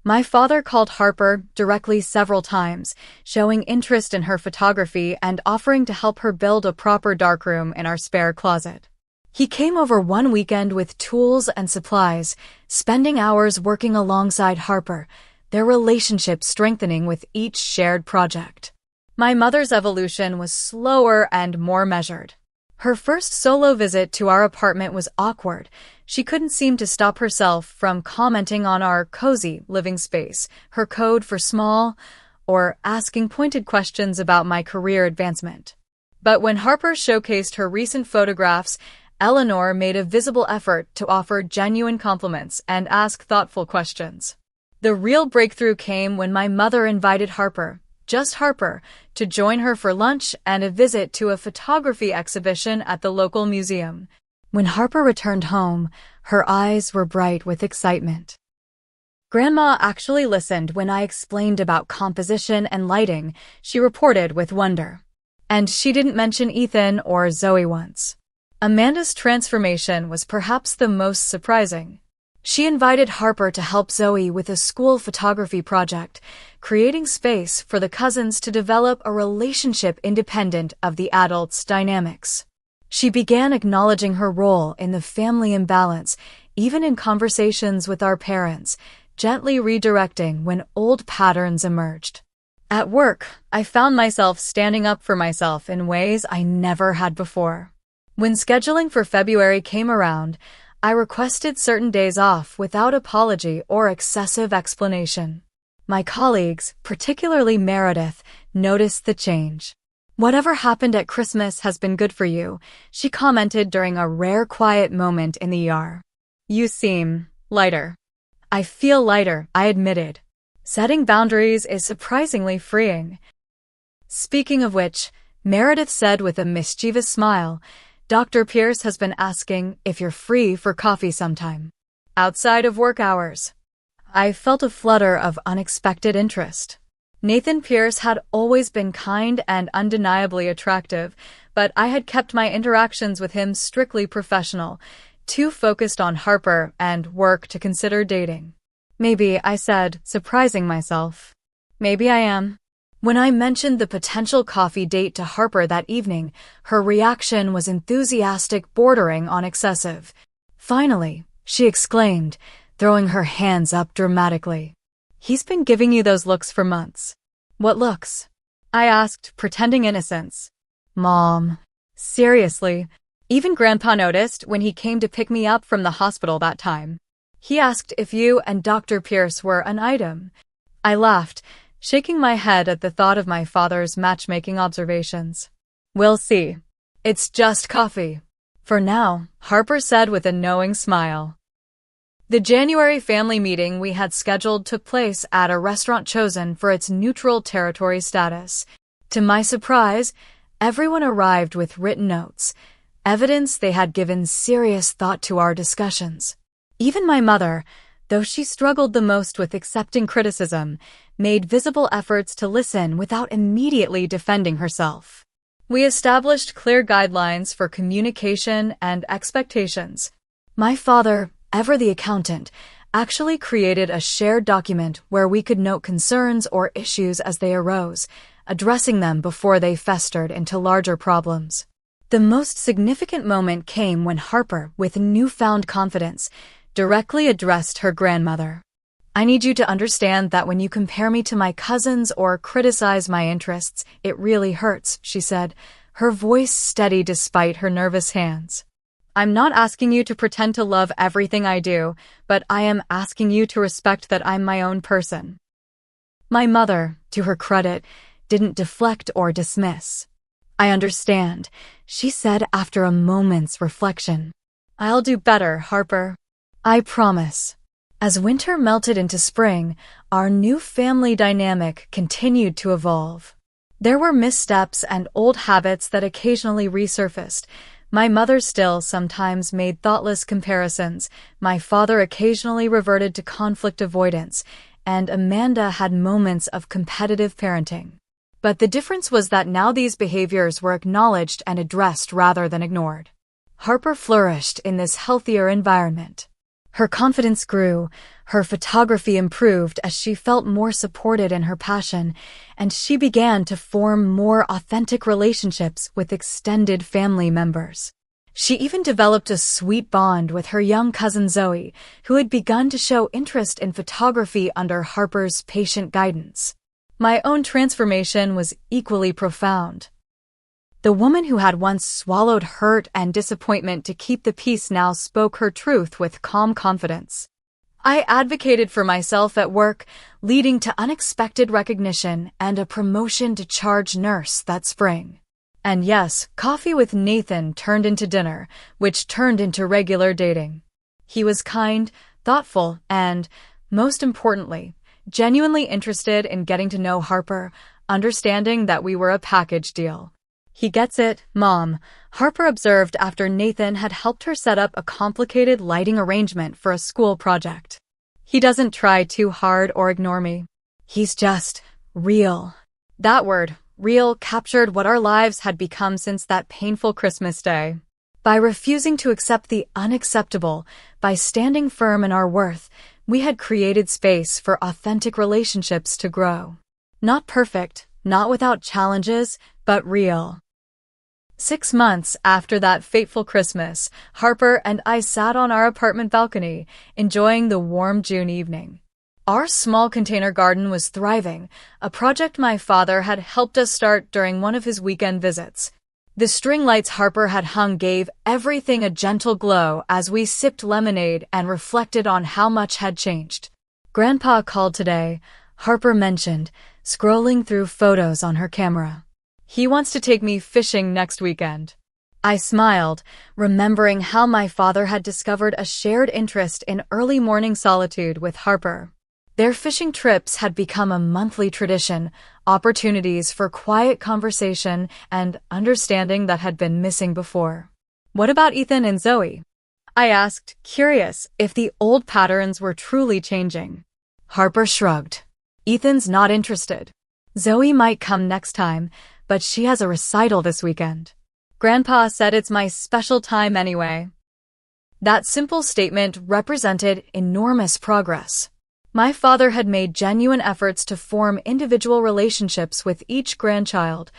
My father called Harper directly several times, showing interest in her photography and offering to help her build a proper darkroom in our spare closet. He came over one weekend with tools and supplies, spending hours working alongside Harper, their relationship strengthening with each shared project. My mother's evolution was slower and more measured. Her first solo visit to our apartment was awkward. She couldn't seem to stop herself from commenting on our cozy living space, her code for small, or asking pointed questions about my career advancement. But when Harper showcased her recent photographs, Eleanor made a visible effort to offer genuine compliments and ask thoughtful questions. The real breakthrough came when my mother invited Harper, just Harper, to join her for lunch and a visit to a photography exhibition at the local museum. When Harper returned home, her eyes were bright with excitement. Grandma actually listened when I explained about composition and lighting, she reported with wonder. And she didn't mention Ethan or Zoe once. Amanda's transformation was perhaps the most surprising. She invited Harper to help Zoe with a school photography project, creating space for the cousins to develop a relationship independent of the adults' dynamics. She began acknowledging her role in the family imbalance, even in conversations with our parents, gently redirecting when old patterns emerged. At work, I found myself standing up for myself in ways I never had before. When scheduling for February came around, I requested certain days off without apology or excessive explanation. My colleagues, particularly Meredith, noticed the change. Whatever happened at Christmas has been good for you, she commented during a rare quiet moment in the ER. You seem lighter. I feel lighter, I admitted. Setting boundaries is surprisingly freeing. Speaking of which, Meredith said with a mischievous smile, Dr. Pierce has been asking if you're free for coffee sometime, outside of work hours." I felt a flutter of unexpected interest. Nathan Pierce had always been kind and undeniably attractive, but I had kept my interactions with him strictly professional, too focused on Harper and work to consider dating. "Maybe," I said, surprising myself. "Maybe I am." When I mentioned the potential coffee date to Harper that evening, her reaction was enthusiastic, bordering on excessive. "Finally," she exclaimed, throwing her hands up dramatically. "He's been giving you those looks for months." "What looks?" I asked, pretending innocence. "Mom." "Seriously. Even Grandpa noticed when he came to pick me up from the hospital that time. He asked if you and Dr. Pierce were an item." I laughed, shaking my head at the thought of my father's matchmaking observations. "We'll see. It's just coffee for now," Harper said with a knowing smile. The January family meeting we had scheduled took place at a restaurant chosen for its neutral territory status. To my surprise, everyone arrived with written notes, evidence they had given serious thought to our discussions. Even my mother, though she struggled the most with accepting criticism, made visible efforts to listen without immediately defending herself. We established clear guidelines for communication and expectations. My father, ever the accountant, actually created a shared document where we could note concerns or issues as they arose, addressing them before they festered into larger problems. The most significant moment came when Harper, with newfound confidence, directly addressed her grandmother. "I need you to understand that when you compare me to my cousins or criticize my interests, it really hurts," she said, her voice steady despite her nervous hands. "I'm not asking you to pretend to love everything I do, but I am asking you to respect that I'm my own person." My mother, to her credit, didn't deflect or dismiss. "I understand," she said after a moment's reflection. "I'll do better, Harper. I promise." As winter melted into spring, our new family dynamic continued to evolve. There were missteps and old habits that occasionally resurfaced. My mother still sometimes made thoughtless comparisons, my father occasionally reverted to conflict avoidance, and Amanda had moments of competitive parenting. But the difference was that now these behaviors were acknowledged and addressed rather than ignored. Harper flourished in this healthier environment. Her confidence grew, her photography improved as she felt more supported in her passion, and she began to form more authentic relationships with extended family members. She even developed a sweet bond with her young cousin Zoe, who had begun to show interest in photography under Harper's patient guidance. My own transformation was equally profound. The woman who had once swallowed hurt and disappointment to keep the peace now spoke her truth with calm confidence. I advocated for myself at work, leading to unexpected recognition and a promotion to charge nurse that spring. And yes, coffee with Nathan turned into dinner, which turned into regular dating. He was kind, thoughtful, and, most importantly, genuinely interested in getting to know Harper, understanding that we were a package deal. "He gets it, Mom," Harper observed after Nathan had helped her set up a complicated lighting arrangement for a school project. "He doesn't try too hard or ignore me. He's just real." That word, real, captured what our lives had become since that painful Christmas day. By refusing to accept the unacceptable, by standing firm in our worth, we had created space for authentic relationships to grow. Not perfect, not without challenges, but real. 6 months after that fateful Christmas, Harper and I sat on our apartment balcony, enjoying the warm June evening. Our small container garden was thriving, a project my father had helped us start during one of his weekend visits. The string lights Harper had hung gave everything a gentle glow as we sipped lemonade and reflected on how much had changed. "Grandpa called today," Harper mentioned, scrolling through photos on her camera. "He wants to take me fishing next weekend." I smiled, remembering how my father had discovered a shared interest in early morning solitude with Harper. Their fishing trips had become a monthly tradition, opportunities for quiet conversation and understanding that had been missing before. What about Ethan and Zoe? I asked, curious if the old patterns were truly changing. Harper shrugged. Ethan's not interested. Zoe might come next time, but she has a recital this weekend. Grandpa said it's my special time anyway. That simple statement represented enormous progress. My father had made genuine efforts to form individual relationships with each grandchild,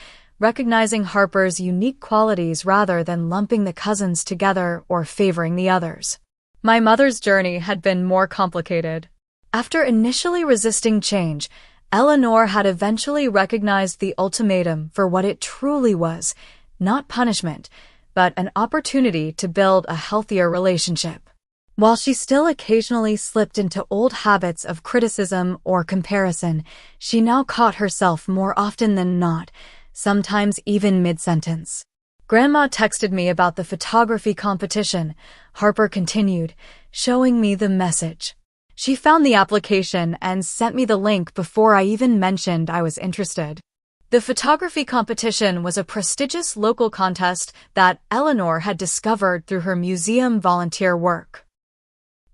recognizing Harper's unique qualities rather than lumping the cousins together or favoring the others. My mother's journey had been more complicated. After initially resisting change, Eleanor had eventually recognized the ultimatum for what it truly was, not punishment, but an opportunity to build a healthier relationship. While she still occasionally slipped into old habits of criticism or comparison, she now caught herself more often than not, sometimes even mid-sentence. Grandma texted me about the photography competition, Harper continued, showing me the message. She found the application and sent me the link before I even mentioned I was interested. The photography competition was a prestigious local contest that Eleanor had discovered through her museum volunteer work.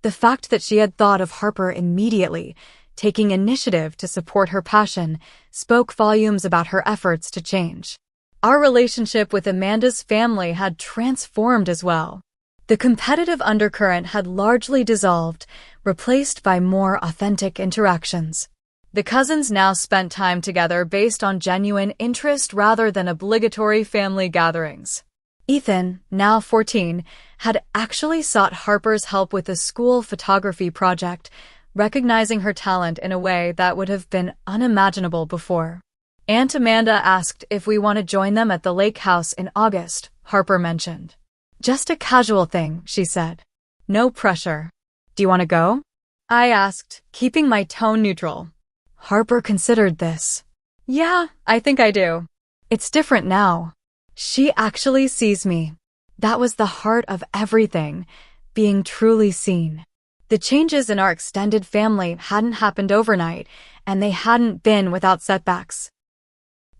The fact that she had thought of Harper immediately, taking initiative to support her passion, spoke volumes about her efforts to change. Our relationship with Amanda's family had transformed as well. The competitive undercurrent had largely dissolved, replaced by more authentic interactions. The cousins now spent time together based on genuine interest rather than obligatory family gatherings. Ethan, now 14, had actually sought Harper's help with a school photography project, recognizing her talent in a way that would have been unimaginable before. Aunt Amanda asked if we want to join them at the lake house in August, Harper mentioned. Just a casual thing, she said. No pressure. Do you want to go? I asked, keeping my tone neutral. Harper considered this. Yeah, I think I do. It's different now. She actually sees me. That was the heart of everything, being truly seen. The changes in our extended family hadn't happened overnight, and they hadn't been without setbacks.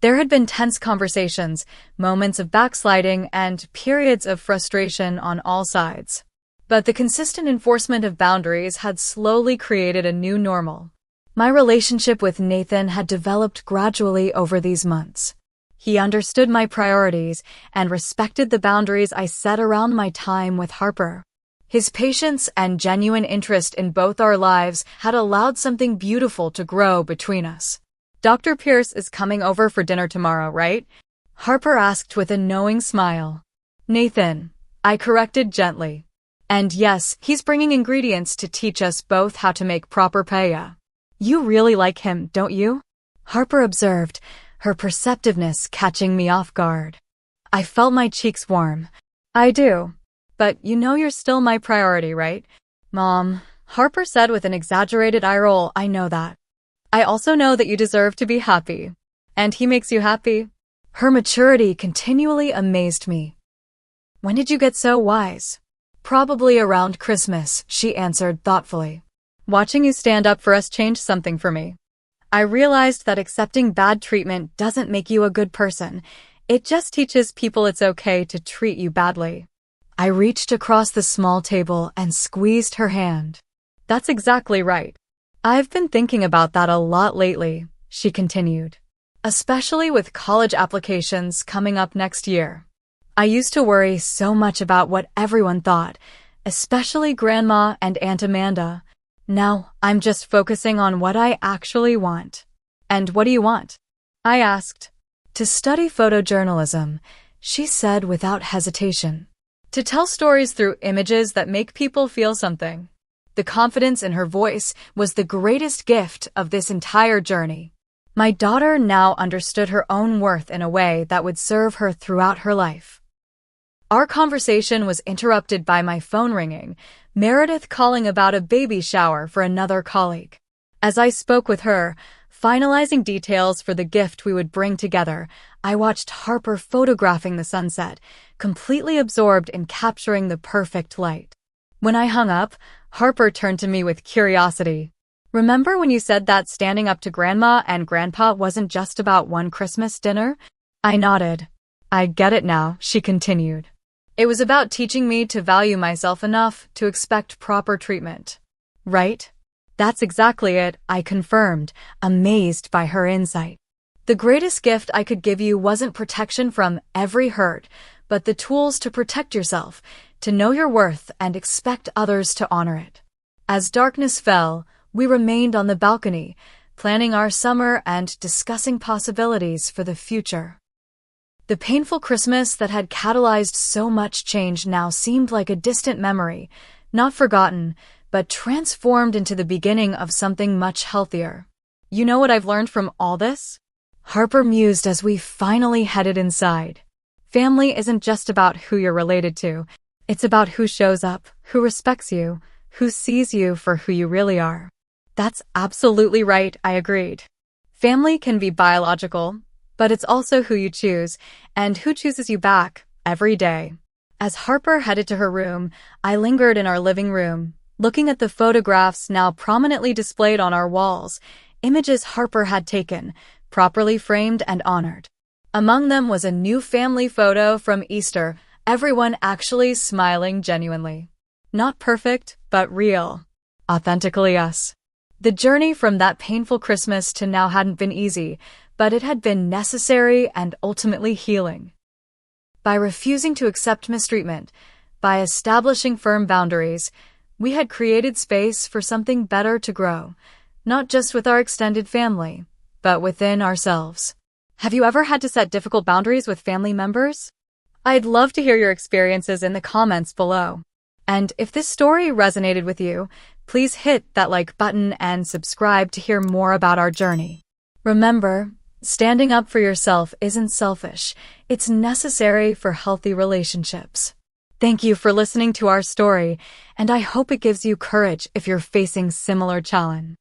There had been tense conversations, moments of backsliding, and periods of frustration on all sides. But the consistent enforcement of boundaries had slowly created a new normal. My relationship with Nathan had developed gradually over these months. He understood my priorities and respected the boundaries I set around my time with Harper. His patience and genuine interest in both our lives had allowed something beautiful to grow between us. Dr. Pierce is coming over for dinner tomorrow, right? Harper asked with a knowing smile. Nathan, I corrected gently. And yes, he's bringing ingredients to teach us both how to make proper paella. You really like him, don't you? Harper observed, her perceptiveness catching me off guard. I felt my cheeks warm. I do. But you know you're still my priority, right? Mom, Harper said with an exaggerated eye roll, I know that. I also know that you deserve to be happy. And he makes you happy. Her maturity continually amazed me. When did you get so wise? Probably around Christmas, she answered thoughtfully. Watching you stand up for us changed something for me. I realized that accepting bad treatment doesn't make you a good person. It just teaches people it's okay to treat you badly. I reached across the small table and squeezed her hand. That's exactly right. I've been thinking about that a lot lately, she continued. Especially with college applications coming up next year. I used to worry so much about what everyone thought, especially Grandma and Aunt Amanda. Now, I'm just focusing on what I actually want. And what do you want? I asked. To study photojournalism, she said without hesitation. To tell stories through images that make people feel something. The confidence in her voice was the greatest gift of this entire journey. My daughter now understood her own worth in a way that would serve her throughout her life. Our conversation was interrupted by my phone ringing, Meredith calling about a baby shower for another colleague. As I spoke with her, finalizing details for the gift we would bring together, I watched Harper photographing the sunset, completely absorbed in capturing the perfect light. When I hung up, Harper turned to me with curiosity. Remember when you said that standing up to Grandma and Grandpa wasn't just about one Christmas dinner? I nodded. I get it now, she continued. It was about teaching me to value myself enough to expect proper treatment. Right? That's exactly it, I confirmed, amazed by her insight. The greatest gift I could give you wasn't protection from every hurt, but the tools to protect yourself, to know your worth and expect others to honor it. As darkness fell, we remained on the balcony, planning our summer and discussing possibilities for the future. The painful Christmas that had catalyzed so much change now seemed like a distant memory, not forgotten, but transformed into the beginning of something much healthier. You know what I've learned from all this? Harper mused as we finally headed inside. Family isn't just about who you're related to. It's about who shows up, who respects you, who sees you for who you really are. That's absolutely right, I agreed. Family can be biological, but it's also who you choose, and who chooses you back, every day. As Harper headed to her room, I lingered in our living room, looking at the photographs now prominently displayed on our walls, images Harper had taken, properly framed and honored. Among them was a new family photo from Easter, everyone actually smiling genuinely. Not perfect, but real. Authentically us. The journey from that painful Christmas to now hadn't been easy, but it had been necessary and ultimately healing. By refusing to accept mistreatment, by establishing firm boundaries, we had created space for something better to grow, not just with our extended family, but within ourselves. Have you ever had to set difficult boundaries with family members? I'd love to hear your experiences in the comments below. And if this story resonated with you, please hit that like button and subscribe to hear more about our journey. Remember, standing up for yourself isn't selfish, it's necessary for healthy relationships. Thank you for listening to our story, and I hope it gives you courage if you're facing similar challenge.